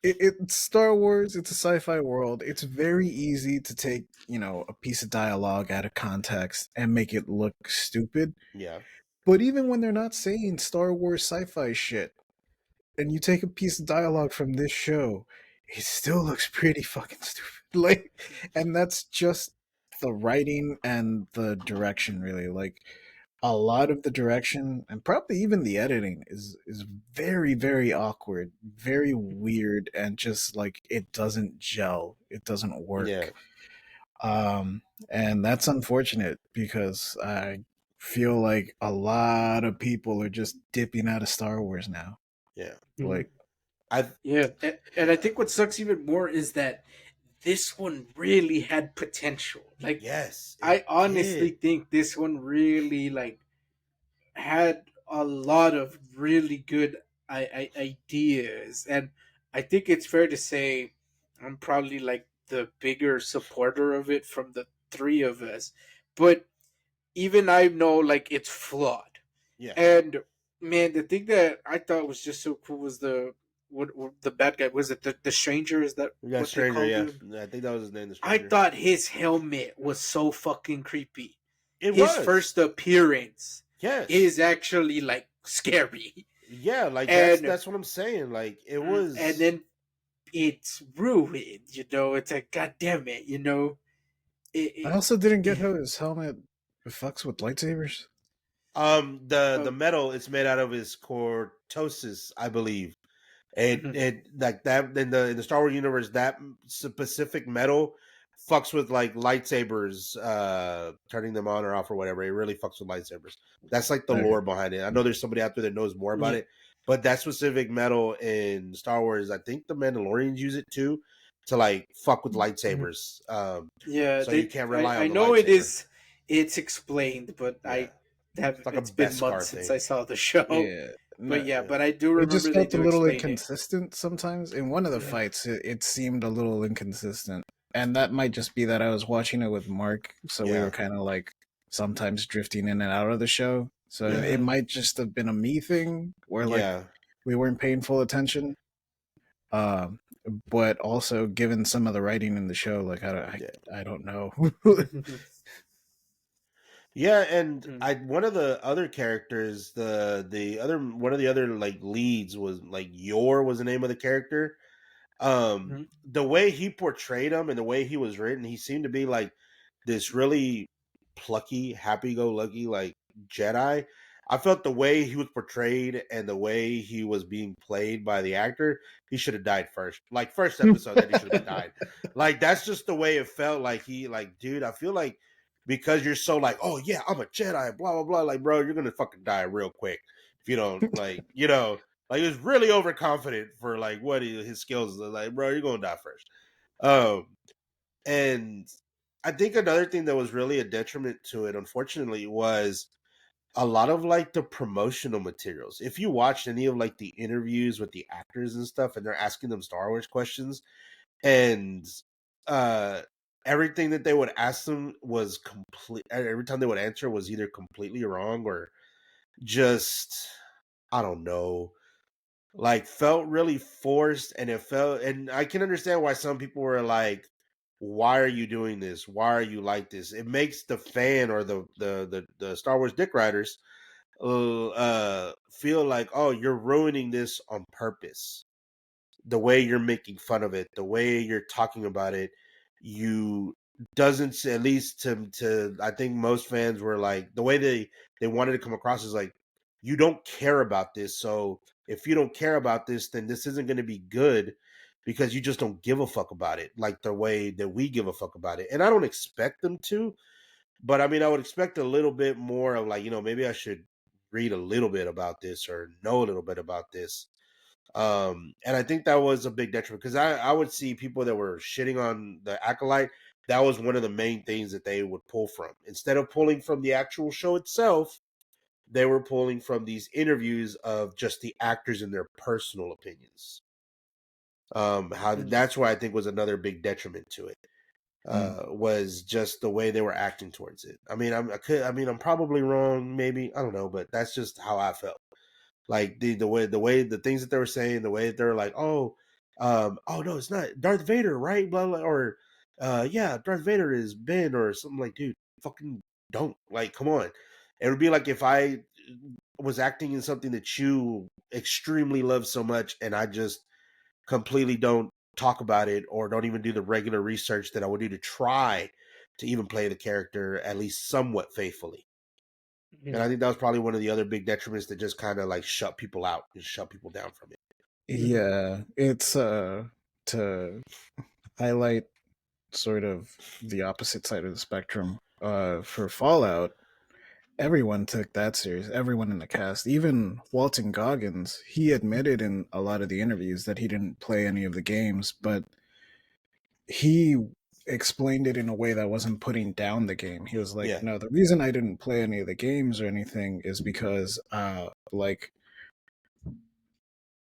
it's Star Wars. It's a sci-fi world. It's very easy to take a piece of dialogue out of context and make it look stupid. Yeah. But even when they're not saying Star Wars sci-fi shit, and you take a piece of dialogue from this show, it still looks pretty fucking stupid. Like, and that's just the writing and the direction, really. Like, a lot of the direction and probably even the editing is very, very awkward, very weird, and just like it doesn't gel, it doesn't Yeah. work. And that's unfortunate because I feel like a lot of people are just dipping out of Star Wars now. Yeah. Like, I Yeah, and I think what sucks even more is that this one really had potential. Like, yes, it I honestly did. think this one really like had a lot of really good ideas, and I think it's fair to say I'm probably like the bigger supporter of it from the three of us. But even I know like it's flawed. Yeah. And man, the thing that I thought was just so cool was what the bad guy was it the stranger? Is that We got what they Stranger, called yeah. him? I think that was his name, the I Stranger. thought his helmet was so fucking creepy. It His was. first appearance Yes. is actually like scary, Yeah, like and that's what I'm saying. Like it and was. then it's ruined. It's like God damn it. I It, also didn't get it how his helmet fucks with lightsabers. The uh, metal it's made out of is cortosis, I believe. mhm. It like that in the Star Wars universe, that specific metal fucks with like lightsabers, turning them on or off or whatever. It really fucks with lightsabers. That's like the Okay. lore behind it. I know there's somebody out there that knows more about Yeah. it, but that specific metal in Star Wars, I think the Mandalorians use it too to like fuck with Mhm. lightsabers. Yeah, So you they. can't rely I on the know it lightsaber. is. It's explained, but Yeah, I have. it's like a It's been Beskar months since thing. I saw the show. Yeah. But No, yeah, Yeah, but I do it just remember they felt a do little explain it. inconsistent sometimes. In one of the Yeah. fights, it seemed a little inconsistent. And that might just be that I was watching it with Mark, so we were yeah, kind of like sometimes drifting in and out of the show. So yeah, it Mhm. might just have been a me thing where like yeah, we weren't paying full attention. Um, but also given some of the writing in the show, like yeah. I don't know. Yeah, and Mhm. I one of the other characters, the other one of the other like leads was like Yor was the name of the character. Mhm. The way he portrayed him and the way he was written, he seemed to be like this really plucky, happy-go-lucky like Jedi. I felt the way he was portrayed and the way he was being played by the actor, he should have died first. Like first episode that he should have been died. Like that's just the way it felt. Like he like, dude, I feel like because you're so like, oh yeah, I'm a Jedi, blah blah blah. Like, bro, you're gonna fucking die real quick if you don't like he was really overconfident for like what his skills are. Like, bro, you're gonna die first. Um, and I think another thing that was really a detriment to it, unfortunately, was a lot of like the promotional materials. If you watched any of like the interviews with the actors and stuff, and they're asking them Star Wars questions, and uh everything that they would ask them was complete. Every time they would answer was either completely wrong or just I don't know, like felt really forced, and it felt, and I can understand why some people were like, why are you doing this, why are you like this? It makes the fan or the Star Wars dick riders feel like, oh, you're ruining this on purpose. The way you're making fun of it, the way you're talking about it, you doesn't, at least to I think most fans were like, the way they wanted to come across is like, you don't care about this. So if you don't care about this, then this isn't going to be good because you just don't give a fuck about it like the way that we give a fuck about it. And I don't expect them to, but I mean, I would expect a little bit more of like, maybe I should read a little bit about this or know a little bit about this. And I think that was a big detriment because I would see people that were shitting on the Acolyte. That was one of the main things that they would pull from. Instead of pulling from the actual show itself, they were pulling from these interviews of just the actors and their personal opinions. How Mhm. that's why I think was another big detriment to it. Mm. Was just the way they were acting towards it. I mean, I'm probably wrong, maybe, I don't know, but that's just how I felt. Like the way the things that they were saying, the way that they're like, oh no, it's not Darth Vader, right? Blah blah, or yeah, Darth Vader is Ben or something. Like, dude, fucking don't, like, come on. It would be like if I was acting in something that you extremely love so much, and I just completely don't talk about it or don't even do the regular research that I would do to try to even play the character at least somewhat faithfully. And I think that was probably one of the other big detriments that just kind of like shut people out and shut people down from it. Yeah, it's to highlight sort of the opposite side of the spectrum. For Fallout, everyone took that serious. Everyone in the cast, even Walton Goggins, he admitted in a lot of the interviews that he didn't play any of the games, but he explained it in a way that wasn't putting down the game. He was like, Yeah. "No, the reason I didn't play any of the games or anything is because, like,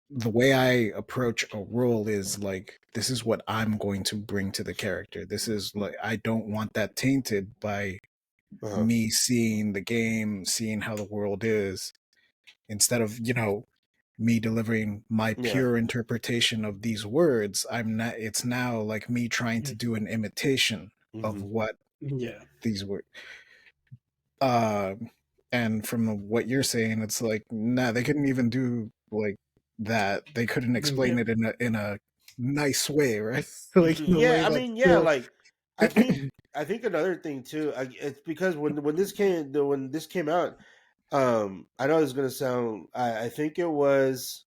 the way I approach a role is like, this is what I'm going to bring to the character. This is like, I don't want that tainted by me seeing the game, seeing how the world is, instead of, me delivering my pure interpretation of these words. It's now like me trying to do an imitation of what these words. And from what you're saying, it's like, nah, they couldn't even do like that. They couldn't explain it in a nice way, right? Like in a way Yeah, I that mean, yeah, like I think another thing too, it's because when this came out, I know it's gonna sound, I think it was,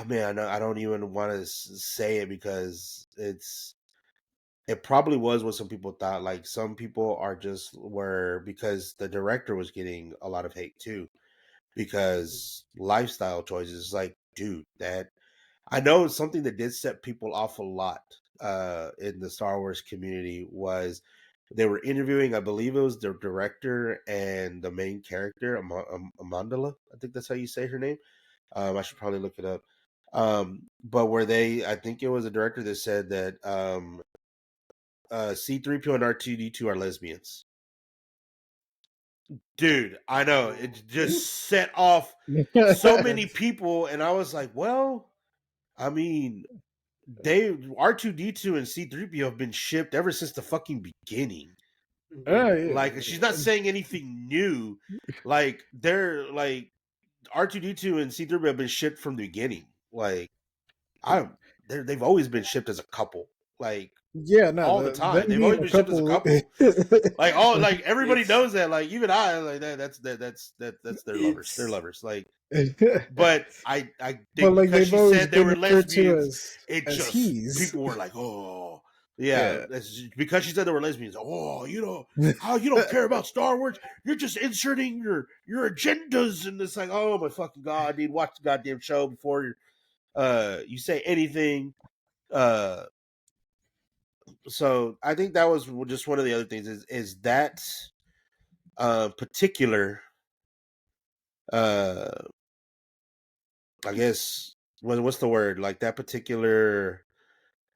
man, I don't even want to say it because it probably was what some people thought. Like some people are just were because the director was getting a lot of hate too because lifestyle choices. Like, dude, that I know something that did set people off a lot in the Star Wars community was they were interviewing, I believe it was the director and the main character, Amandala. I think that's how you say her name. I should probably look it up. But I think it was a director that said that C3PO and R2D2 are lesbians. Dude, I know. It just set off so many people, and I was like, well, I mean, they R2D2 and C3PO have been shipped ever since the fucking beginning. Like, she's not saying anything new. Like, they're like R2D2 and C3PO have been shipped from the beginning. Like, they've always been shipped as a couple. Like, yeah, no, all the time. them They've always being a been shipped as a couple. couple. Like everybody knows that. Like even I like that's their lovers. They're lovers. Like, but I But think like because they've she always said they been were referred to lesbians, it as just he's. people were like, oh yeah, Yeah. that's because she said they were lesbians. Oh, how you don't care about Star Wars? You're just inserting your agendas, and it's like, oh my fucking god, dude, watch the goddamn show before you say anything. So I think that was just one of the other things is that particular I guess what's the word, like that particular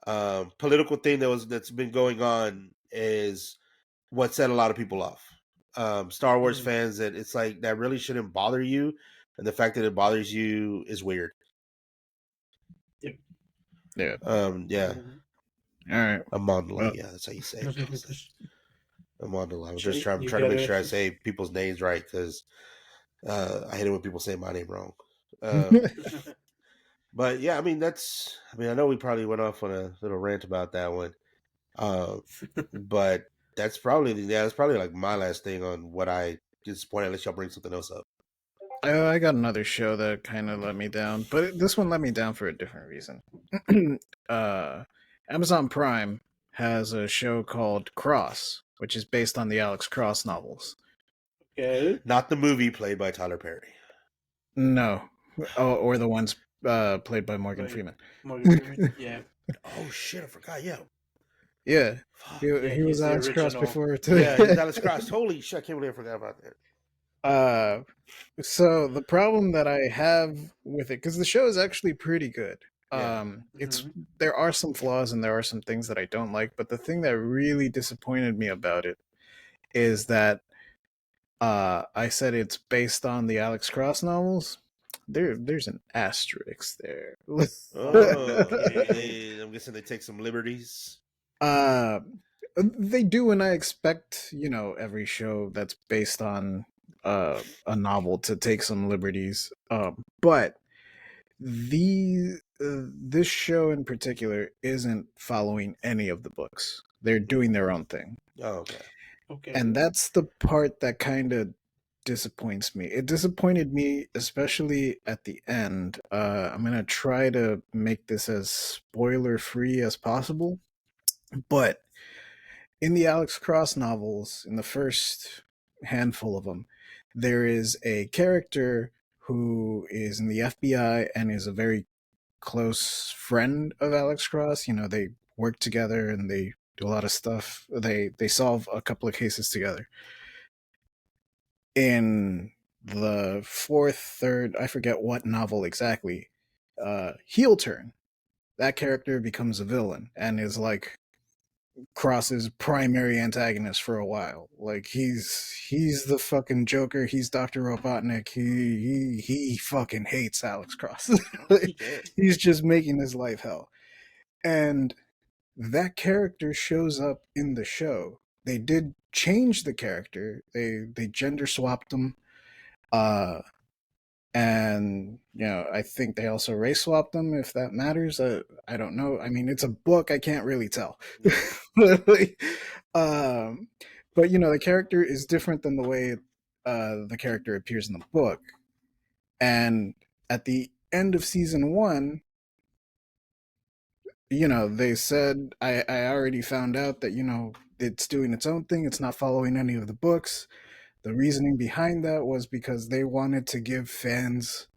political thing that's been going on is what set a lot of people off. Star Wars fans, that it's like that really shouldn't bother you, and the fact that it bothers you is weird. Yeah. Yeah. All right. Amandla, yeah, that's how you say it. Amandla. I'm trying to make sure I say people's names right because I hate it when people say my name wrong. But yeah, I mean, I know we probably went off on a little rant about that one. But that's probably like my last thing on what I disappointed, unless y'all bring something else up. I got another show that kind of let me down, but this one let me down for a different reason. uh, Amazon Prime has a show called Cross, which is based on the Alex Cross novels. Okay. Not the movie played by Tyler Perry. No, or the ones played by Morgan Freeman. Morgan Freeman, yeah. Oh shit, I forgot. Yeah. Yeah. He was he's the Alex Cross original. before too. Yeah, he's Alex Cross. Holy shit, I can't believe I forgot about that. So the problem that I have with it, because the show is actually pretty good. It's there are some flaws and there are some things that I don't like, but the thing that really disappointed me about it is that I said it's based on the Alex Cross novels. There's an asterisk there. I'm guessing they take some liberties. They do, and I expect every show that's based on a novel to take some liberties. But this show in particular isn't following any of the books. They're doing their own thing. Oh, okay. Okay. And that's the part that kind of disappoints me. It disappointed me, especially at the end. I'm gonna try to make this as spoiler free as possible, but in the Alex Cross novels, in the first handful of them, there is a character who is in the FBI and is a very close friend of Alex Cross. You know, they work together and they do a lot of stuff. They solve a couple of cases together. In the fourth, third, I forget what novel exactly, heel turn. That character becomes a villain and is like Cross's primary antagonist for a while. Like he's the fucking Joker. He's Dr. Robotnik. He fucking hates Alex Cross. Like, he's just making his life hell. And that character shows up in the show. They did change the character. They gender swapped him. And you know, I think they also race swapped them, if that matters. I don't know. I mean, it's a book. I can't really tell. um, but you know, the character is different than the way the character appears in the book. And at the end of season 1, you know, they said I already found out that, you know, it's doing its own thing. It's not following any of the books. The reasoning behind that was because they wanted to give fans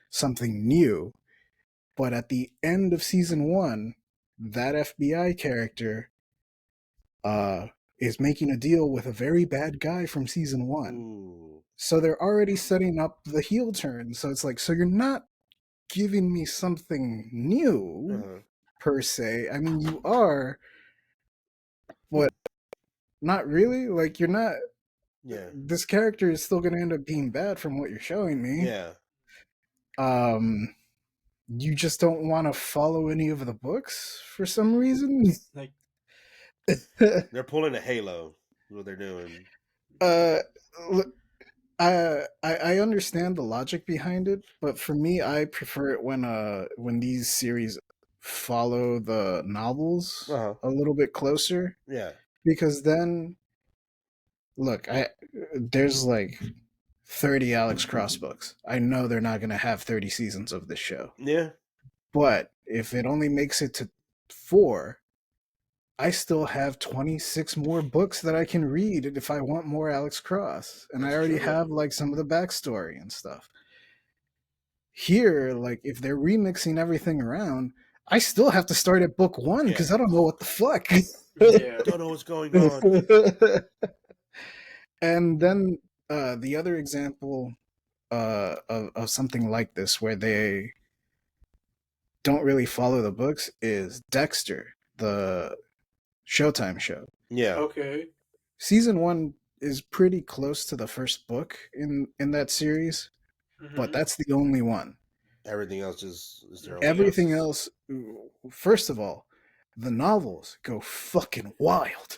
something new. But at the end of season 1, that FBI character is making a deal with a very bad guy from season 1. Ooh. So they're already setting up the heel turn. So it's like, so you're not giving me something new per se. I mean, you are, but not really. Like, you're not. Yeah. This character is still going to end up being bad from what you're showing me. Yeah. You just don't want to follow any of the books for some reason. Like they're pulling a Halo. What they're doing. I understand the logic behind it, but for me, I prefer it when these series follow the novels a little bit closer. Yeah. Because then, look, there's like 30 Alex Cross books. I know they're not going to have 30 seasons of this show. Yeah. But if it only makes it to 4, I still have 26 more books that I can read if I want more Alex Cross. And I already have like some of the backstory and stuff. Here, like if they're remixing everything around, I still have to start at book 1 because I don't know what the fuck. Yeah. Don't know what's going on. And then the other example of something like this where they don't really follow the books is Dexter, the Showtime show. Yeah. Okay. Season 1 is pretty close to the first book in that series, but that's the only one. Everything else is everything else. First of all, the novels go fucking wild.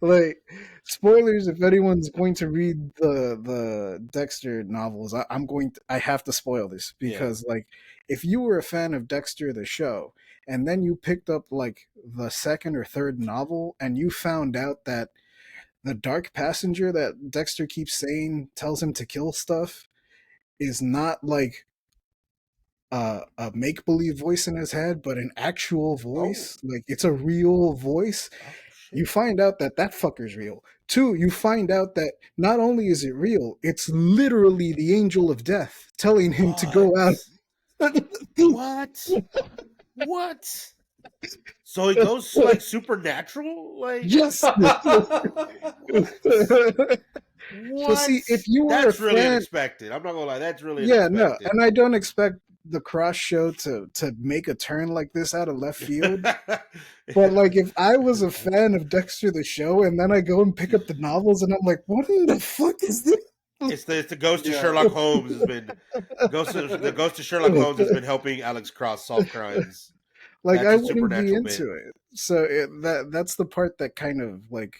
Like spoilers if anyone's going to read the Dexter novels, I have to spoil this because like if you were a fan of Dexter the show and then you picked up like the second or third novel and you found out that the dark passenger that Dexter keeps saying tells him to kill stuff is not like a make-believe voice in his head, but an actual voice. Like it's a real voice. You find out that fucker's real. 2, you find out that not only is it real, it's literally the angel of death telling him to go out. What? So he goes like supernatural? Like yes. What? So see, if you were that's a really fan, unexpected. I'm not gonna lie, that's really no, unexpected. and I don't expect the Cross show to make a turn like this out of left field. But like if I was a fan of Dexter the show and then I go and pick up the novels and I'm like, what in the fuck is this? It's the ghost of Sherlock Holmes has been the ghost of Sherlock Holmes has been helping Alex Cross solve crimes. Like that's I wouldn't be into it. So that's the part that kind of like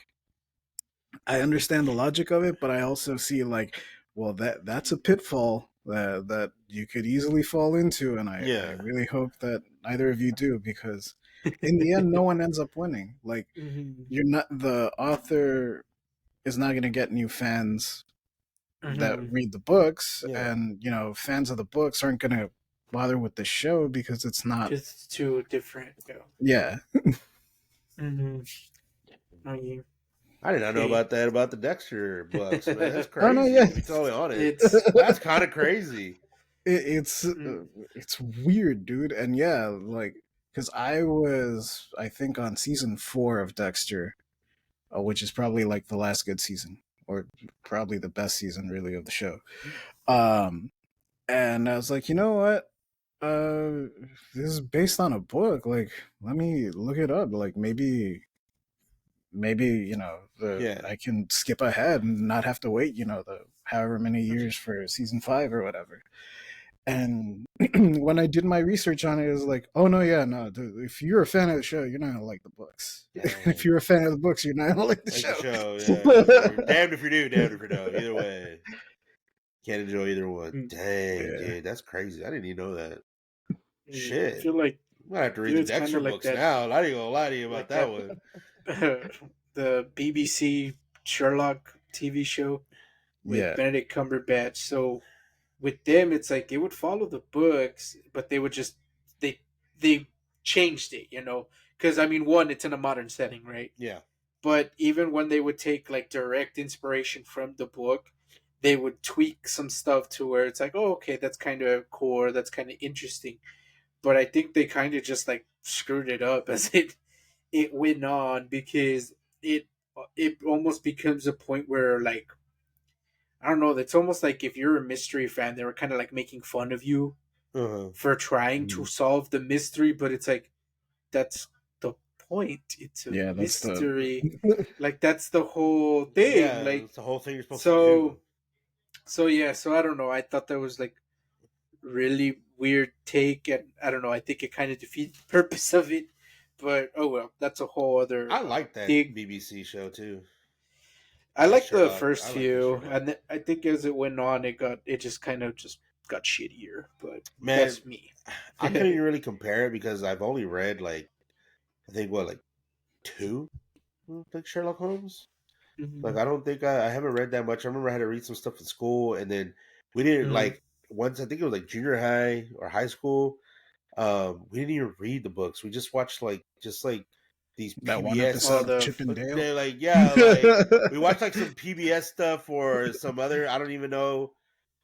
I understand the logic of it, but I also see like, well, that's a pitfall that you could easily fall into, and I Yeah. really hope that neither of you do, because in the end, no one ends up winning. Like, Mhm. you're not the author is not going to get new fans that Mhm. read the books, Yeah. and fans of the books aren't going to bother with the show because it's not. It's too different. Yeah, Mm-hmm. I mean, I did not know hey. about that about the Dexter books, man. That's oh no, crazy. yeah, To be totally honest, It's that's kind of crazy. it's mm, it's weird, dude. And yeah, like, because I think on season 4 of Dexter, which is probably like the last good season, or probably the best season really of the show. um and I was like, you know what, this is based on a book. Like, let me look it up. Like, maybe the Yeah. I can skip ahead and not have to wait the however many years for season 5 or whatever. And when I did my research on it, it was like, oh no, yeah, no, dude, if you're a fan of the show, you're not gonna like the books. If Dang. you're a fan of the books, you're not gonna like the Like the show. show, yeah. You're damned if you do, damned if you don't. Either way, can't enjoy either one. mm, Dang, Yeah, dude, that's crazy. I didn't even know that. I Shit, feel like I'm gonna have to read the it's kind Dexter of like books that, now. I ain't gonna lie to you about like that that, one. the BBC Sherlock TV show with yeah, Benedict Cumberbatch. So with them, it's like they would follow the books, but they would just they they changed it, because I mean, one, it's in a modern setting, right? Yeah, But even when they would take like direct inspiration from the book, they would tweak some stuff to where it's like, oh, okay, that's kind of cool, or that's kind of interesting. But I think they kind of just like screwed it up as it went on, because it it almost becomes a point where, like, I don't know, it's almost like if you're a mystery fan, they were kind of like making fun of you uh-huh. for trying to mm, solve the mystery, but it's like, that's the point. It's a yeah. That's the mystery. Like, that's the whole thing. Yeah. Like, That's the whole thing you're supposed to so do. yeah, so I don't know. I thought that was like really weird take, and I don't know. I think it kind of defeated the purpose of it. But oh well, that's a whole other I like that thing. BBC show too. I That like the Sherlock. I first like the few, Sherlock. and I think as it went on, it just kind of just got shittier. But Man, that's me. I couldn't even really compare it because I've only read like I think what like two like Sherlock Holmes. Like Mhm. I don't think I haven't read that much. I remember I had to read some stuff in school, and then we didn't Mhm. like once. I think it was like junior high or high school. We didn't even read the books. We just watched like these that one PBS. Oh, episode of the Chip and Dale. They're like yeah, like we watched like some PBS stuff or some other. I don't even know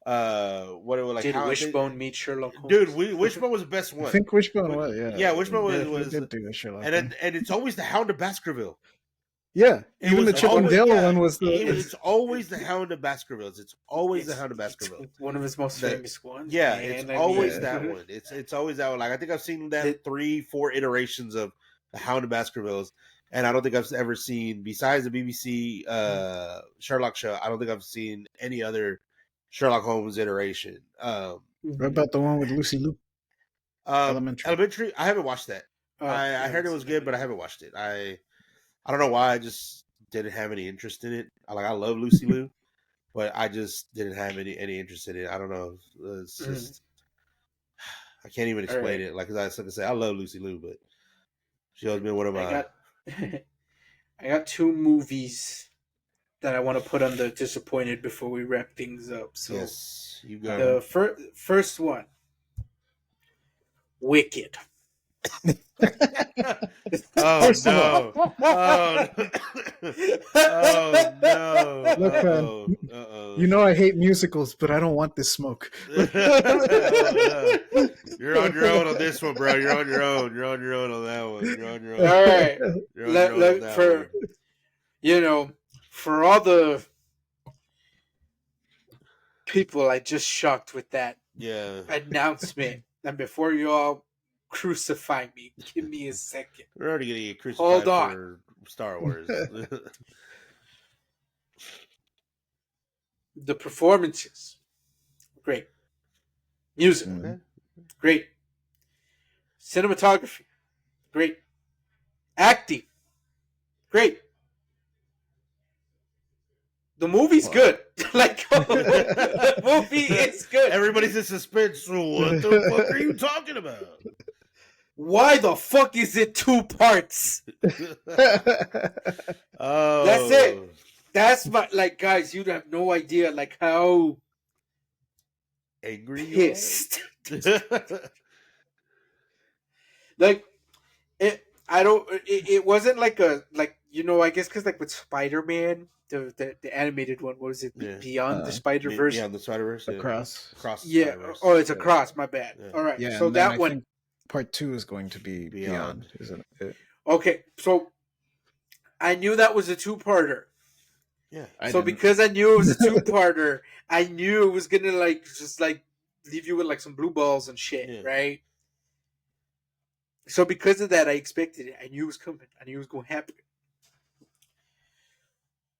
what it was like. did How they, Wishbone meet Sherlock dude, Holmes? which one was the best I one? think Wishbone was, Yeah, which one Yeah. he was did do a Sherlock and one. it's always the Hound of Baskerville. Yeah, It even was the Chip and Oh, always Dale yeah. one was it's It's always the Hound of Baskervilles. It's always the it's Hound of it's Baskerville. one of his most The famous ones, yeah, it's man. I always mean, yeah, that one. It's always that one. Like I think I've seen that that 3-4 iterations of the Hound of Baskervilles, and I don't think I've ever seen besides the BBC Sherlock show. I don't think I've seen any other Sherlock Holmes iteration. what about the one with Lucy Liu? Elementary. Elementary. I haven't watched that. oh, I yeah, heard it it's was good, but I haven't watched it. I don't know why. I just didn't have any interest in it. I love Lucy Liu, but I just didn't have any interest in it. I don't know. It's Mhm. just I can't even All explain right. it. Like I say, I love Lucy Liu, but she always been one of I my got I got two movies that I want to put on the disappointed before we wrap things up. So yes. You All go. right. the first one, Wicked. Oh First of all, no! Oh no! Oh no! look, man, Oh. you know I hate musicals, but I don't want this smoke. Oh no! You're on your own on this one, bro. You're on your own. You're on your own on that one. You're on your All own. right. You're on your own on that one. You know, for all the people I just shocked with that Yeah. announcement, and before you all crucify me, give me a second. We're already gonna get Hold crucified on. for Star Wars. The performances, great. Music, Mm. Okay. great. Cinematography, great. Acting, great. The movie's good. Like the movie is good. Everybody's in suspense. So what the fuck are you talking about? Why the fuck is it 2 parts? Oh, That's it. That's my like, guys. You have no idea like how angry pissed. you are? Like I don't. It wasn't like a like I guess because like with Spider-Man, the animated one, what was it? Yeah. Beyond the Spider-Verse. Beyond the Spider-Verse. Across. Across the Yeah. Spider-Verse. Oh, it's across. My bad. Yeah. All right. Yeah, So and then that I one. think part 2 is going to be Beyond, isn't it? Okay, so I knew that was a 2-parter. Yeah. Because I knew it was a 2-parter, I knew it was gonna like just like leave you with like some blue balls and shit, right? So because of that, I expected it. I knew it was coming. I knew it was going to happen.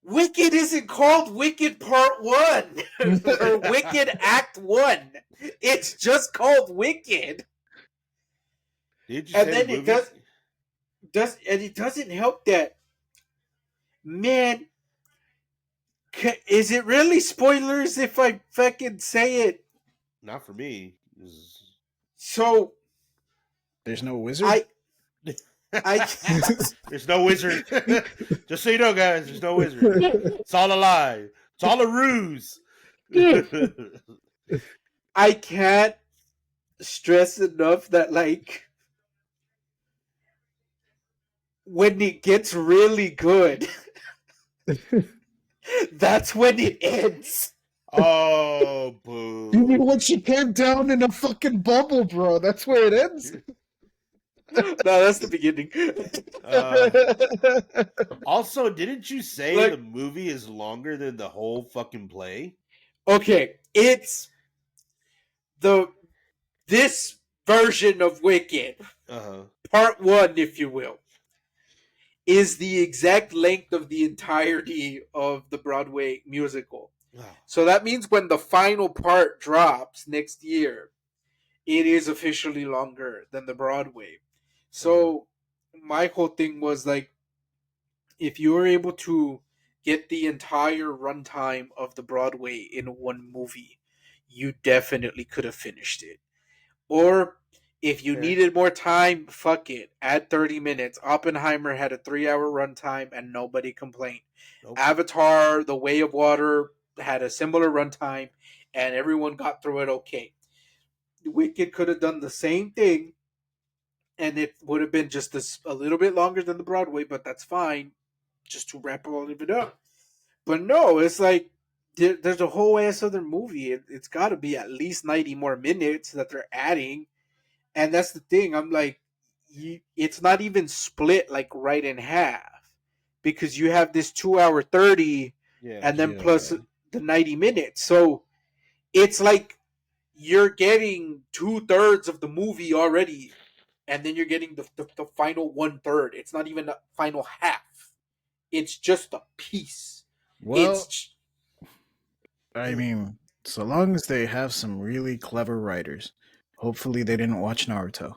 Wicked isn't called Wicked Part 1 or Wicked Act 1. It's just called Wicked. Did you And say then the it movie? and it doesn't help that, man, is it really spoilers if I fucking say it? Not for me. So there's no wizard? There's no wizard. Just so you know, guys, there's no wizard. It's all a lie. It's all a ruse. I can't stress enough that like when it gets really good, that's when it ends. Oh, boo. You mean when she came down in a fucking bubble, bro? That's where it ends? No, that's the beginning. Also, didn't you say Like, the movie is longer than the whole fucking play? Okay, it's this version of Wicked, part 1, if you will, is the exact length of the entirety of the Broadway musical. Oh. So that means when the final part drops next year, it is officially longer than the Broadway. So my whole thing was like, if you were able to get the entire runtime of the Broadway in one movie, you definitely could have finished it. Or if you needed more time, fuck it. Add 30 minutes. Oppenheimer had a 3-hour runtime and nobody complained. Nope. Avatar, The Way of Water had a similar runtime and everyone got through it okay. Wicked could have done the same thing and it would have been just a little bit longer than the Broadway, but that's fine. Just to wrap all of it up. But no, it's like there's a whole ass other movie. It's got to be at least 90 more minutes that they're adding. And that's the thing. I'm like, it's not even split like right in half because you have this 2-hour 30 and then plus the 90 minutes. So it's like you're getting 2/3 of the movie already. And then you're getting the final 1/3. It's not even the final half. It's just a piece. Well, I mean, so long as they have some really clever writers. Hopefully they didn't watch Naruto.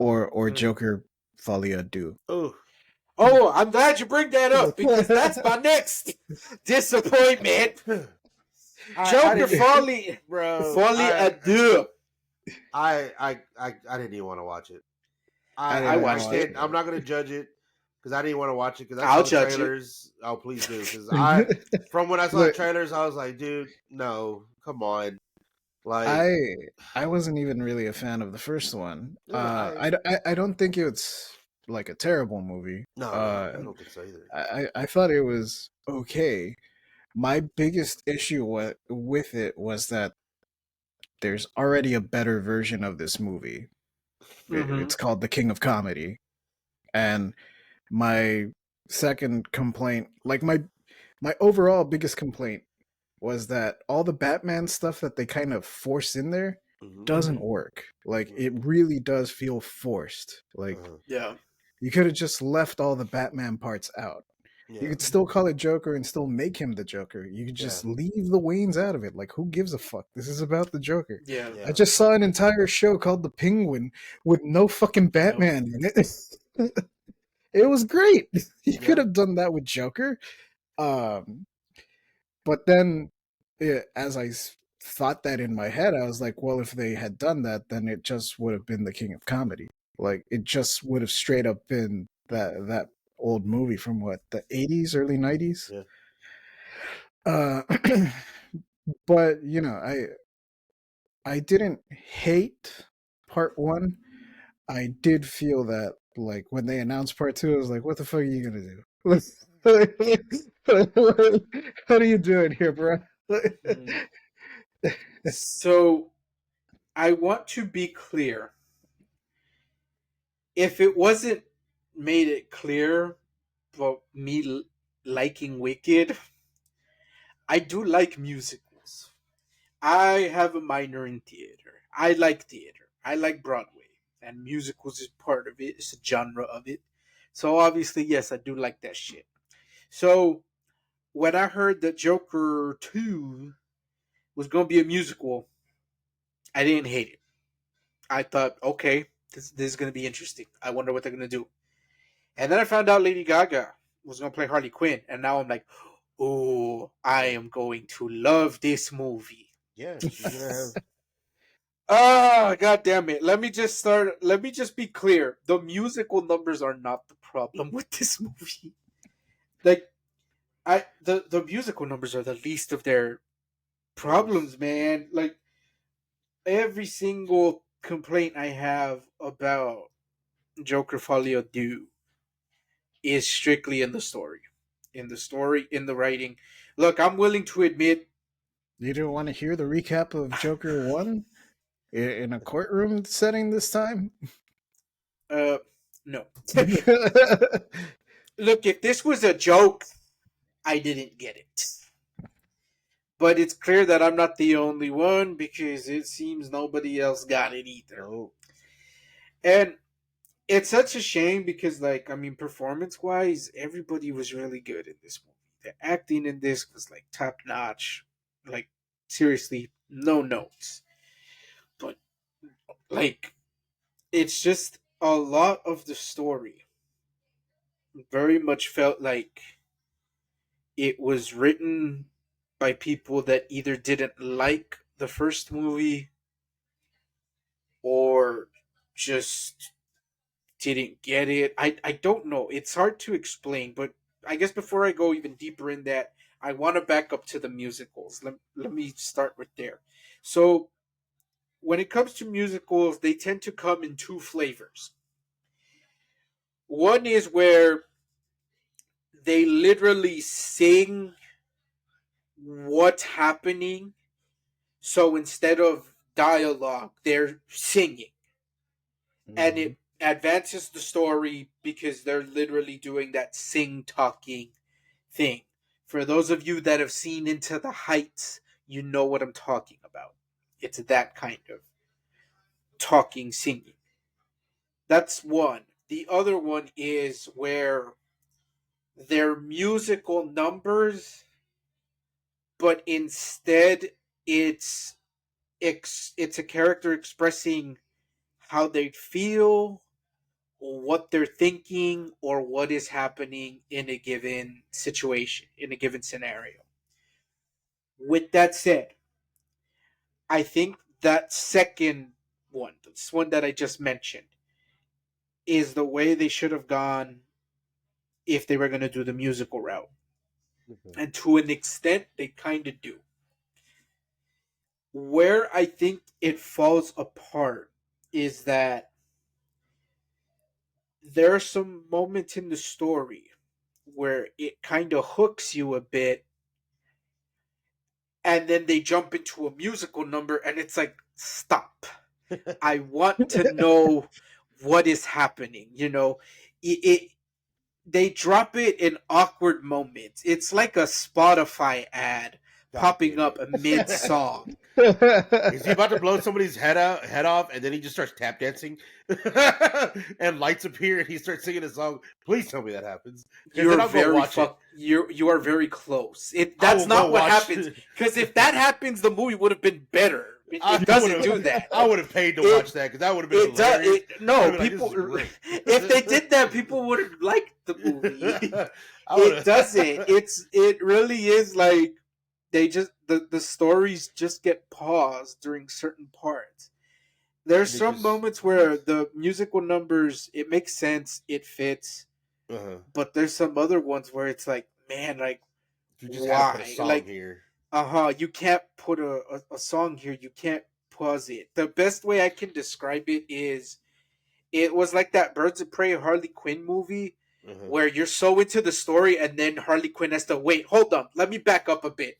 Or Joker Folie à Deux. Oh, I'm glad you bring that up because that's my next disappointment. Joker Folie à Deux. I didn't even want to watch it. I watched it. I'm not going to judge it because I didn't want to watch it because I saw the trailers. Oh, please do. Because from when I saw the trailers, I was like, dude, no, come on. Like I wasn't even really a fan of the first one. I don't think it's like a terrible movie. No, I don't think so either. I thought it was okay. My biggest issue with it was that there's already a better version of this movie. It's called The King of Comedy. And my second complaint, like my overall biggest complaint was that all the Batman stuff that they kind of force in there doesn't work. Like it really does feel forced. Like you could have just left all the Batman parts out. You could still call it Joker and still make him the Joker. You could just leave the Waynes out of it. Like, who gives a fuck? This is about the Joker. I just saw an entire show called The Penguin with no fucking Batman in it. It was great. You could Yeah. have done that with Joker. But then, as thought that in my head, I was like, well, if they had done that, then it just would have been the King of Comedy. Like, it just would have straight up been that old movie from what, the 80s, early 90s. Yeah. Uh, but I didn't hate part one. I did feel that, like, when they announced part two, I was like, what the fuck are you gonna do? What are you doing here, bro? So I want to be clear. If it wasn't made it clear about me liking Wicked, I do like musicals. I have a minor in theater. I like theater. I like Broadway. And musicals is part of it. It's a genre of it. So obviously, yes, I do like that shit. So when I heard that Joker 2 was going to be a musical, I didn't hate it. I thought, okay, this is going to be interesting. I wonder what they're going to do. And then I found out Lady Gaga was going to play Harley Quinn. And now I'm like, oh, I am going to love this movie. Yeah, she's gonna have. Ah, god damn it. Let me just be clear. The musical numbers are not the problem with this movie. Like the musical numbers are the least of their problems, man. Like every single complaint I have about Joker Folio Do is strictly in the story. In the story, in the writing. Look, I'm willing to admit You didn't want to hear the recap of Joker 1 in a courtroom setting this time? No. Look, if this was a joke, I didn't get it. But it's clear that I'm not the only one because it seems nobody else got it either. Oh. And it's such a shame because, like, I mean, performance wise, everybody was really good in this movie. The acting in this was like top notch. Like, seriously, no notes. But, like, it's just a lot of the story very much felt like it was written by people that either didn't like the first movie or just didn't get it. I don't know. It's hard to explain, but I guess before I go even deeper in that, I want to back up to the musicals. Let me start with there. So, when it comes to musicals, they tend to come in two flavors. One is where they literally sing what's happening. So instead of dialogue, they're singing. And Mhm. it advances the story because they're literally doing that sing talking thing. For those of you that have seen Into the Heights, you know what I'm talking about. It's that kind of talking, singing. That's one. The other one is where they're musical numbers, but instead it's it's a character expressing how they feel, what they're thinking, or what is happening in a given situation, in a given scenario. With that said, I think that second one, this one that I just mentioned, is the way they should have gone if they were going to do the musical route. Okay. And to an extent, they kind of do. Where I think it falls apart is that there are some moments in the story where it kind of hooks you a bit, and then they jump into a musical number, and it's like, stop. I want to know what is happening. It they drop it in awkward moments. It's like a Spotify ad God popping damn up mid it. song. Is he about to blow somebody's head off, and then he just starts tap dancing, and lights appear, and he starts singing a song? Please tell me that happens, because then You're I'll go very watch it. you are very close. I That's will go not what watch. happens. Because if that happens, the movie would have been better. It doesn't do that. I would have paid to watch that because that would have been hilarious. People. If they did that, people would have liked the movie. It doesn't. It really is like they just the stories just get paused during certain parts. There's some moments where the musical numbers, it makes sense, it fits, but there's some other ones where it's like, man, like, you just why? Have to put a song like, here. You can't put a song here. You can't pause it. The best way I can describe it is, it was like that Birds of Prey Harley Quinn movie, where you're so into the story, and then Harley Quinn has to wait. Hold on, let me back up a bit.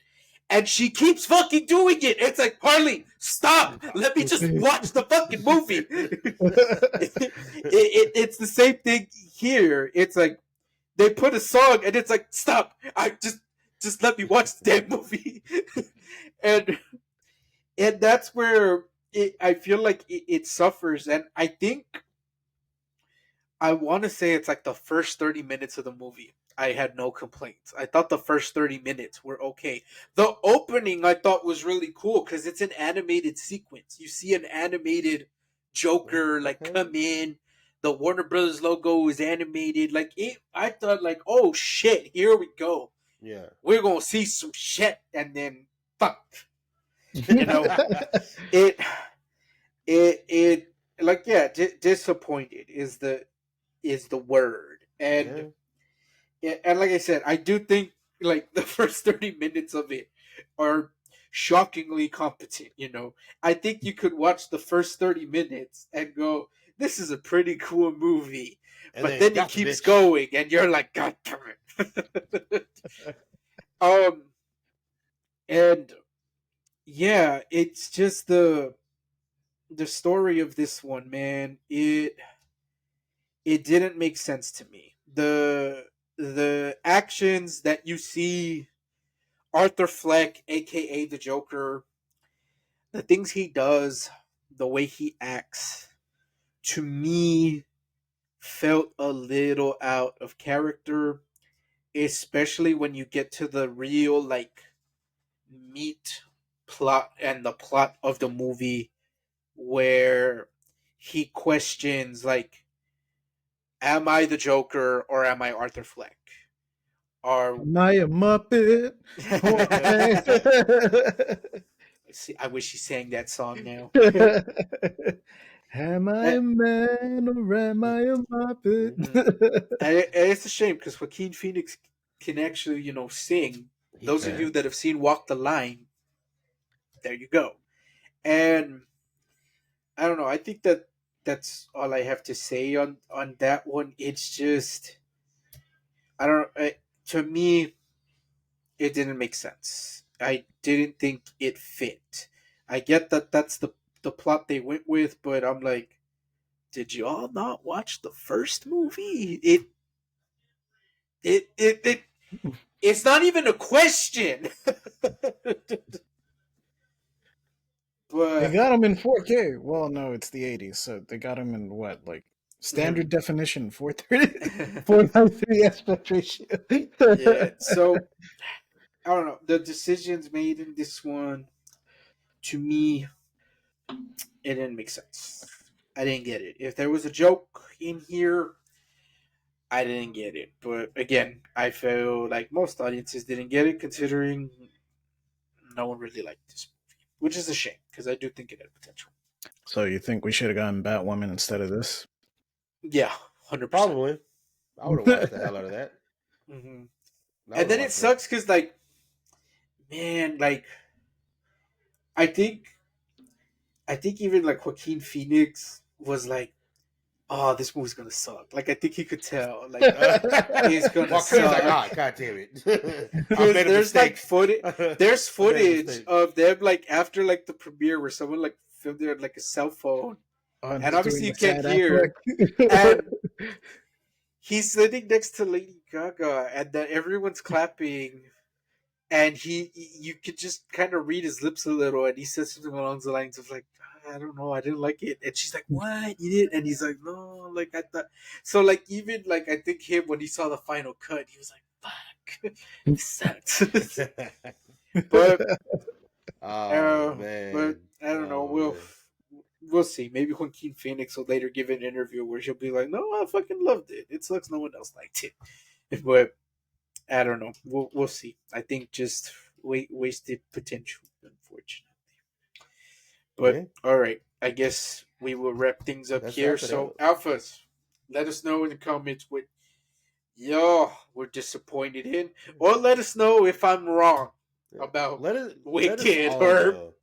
And she keeps fucking doing it. It's like, Harley, stop. Let me just watch the fucking movie. It's the same thing here. It's like, they put a song and it's like, stop. I just let me watch the damn movie. and that's where I feel like it suffers. And I think, I want to say it's like the first 30 minutes of the movie, I had no complaints. I thought the first 30 minutes were okay. The opening I thought was really cool because it's an animated sequence. You see an animated Joker like come in. The Warner Brothers logo is animated. Like I thought like, oh shit, here we go. Yeah, we're gonna see some shit, and then fuck. You know, it like, yeah, disappointed is the word. And and like I said, I do think like the first 30 minutes of it are shockingly competent. You know, I think you could watch the first 30 minutes and go, this is a pretty cool movie. And but then it keeps going and you're like, God damn it. And yeah, it's just the story of this one, man. It didn't make sense to me. The actions that you see Arthur Fleck, aka the Joker, the things he does, the way he acts, to me felt a little out of character, especially when you get to the real like meat plot and the plot of the movie, where he questions like, am I the Joker or am I Arthur Fleck? Am I a Muppet? I wish he sang that song now. Am I a man or am I a Muppet? And it's a shame because Joaquin Phoenix can actually, you know, sing. Those of you that have seen Walk the Line, there you go. And I don't know. I think that's all I have to say on that one. It's just, I don't. To me, it didn't make sense. I didn't think it fit. I get that that's the plot they went with, but I'm like, did you all not watch the first movie? It's not even a question. But they got them in 4K. Well, no, it's the 80s, so they got them in what, like standard definition, 493 aspect ratio. Yeah. So I don't know. The decisions made in this one, to me, it didn't make sense. I didn't get it. If there was a joke in here, I didn't get it. But again, I feel like most audiences didn't get it, considering no one really liked this movie, which is a shame because I do think it had potential. So you think we should have gotten Batwoman instead of this? Yeah, 100%. Probably. I would have watched the hell out of that. Mm-hmm. And then it sucks because, like, man, like, I think even like Joaquin Phoenix was like, oh, this movie's gonna suck. Like, I think he could tell, like, he's gonna suck. Like, God damn it! There's like there's footage of them like after like the premiere where someone like filmed it on like a cell phone, and obviously you can't hear. And he's sitting next to Lady Gaga, and then everyone's clapping, and you could just kind of read his lips a little, and he says something along the lines of like, I don't know, I didn't like it. And she's like, what? You did? And he's like, no, like I thought. So like, even like, I think him, when he saw the final cut, he was like, fuck, this sucks. But man. but I don't know. Oh, We'll see. Maybe Joaquin Phoenix will later give an interview where she'll be like, "No, I fucking loved it. It sucks no one else liked it." But I don't know. We'll see. I think just wasted potential, unfortunately. But yeah. all right, I guess we will wrap things up Let's here. wrap it So up. Alphas, let us know in the comments what y'all were disappointed in, or let us know if I'm wrong Yeah. about Let us Wicked all or know.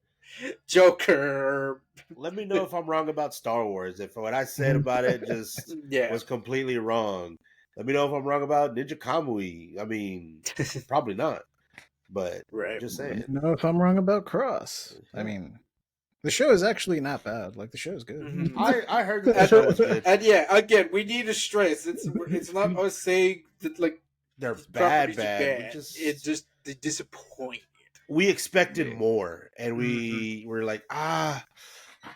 Joker. Let me know if I'm wrong about Star Wars. If what I said about it just Yeah. was completely wrong. Let me know if I'm wrong about Ninja Kamui. I mean, probably not. But Right. just Let me saying. know if I'm wrong about Cross. I Yeah. mean, the show is actually not bad. Like the show is good. Mhm. I heard that the show was good. And yeah, again, we need to stress it's not us saying that like They're these bad, properties are bad. bad. It's just the disappointment. We expected Yeah. more, and Mhm. we were like,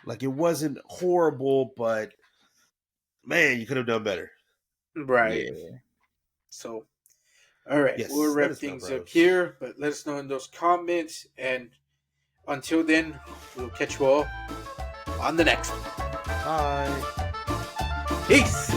like it wasn't horrible, but man, you could have done better. Right. Yeah. So, all right, we'll Yes, let wrap us know, things up bros. here, but let us know in those comments. And until then, we'll catch you all on the next one. Bye. Peace.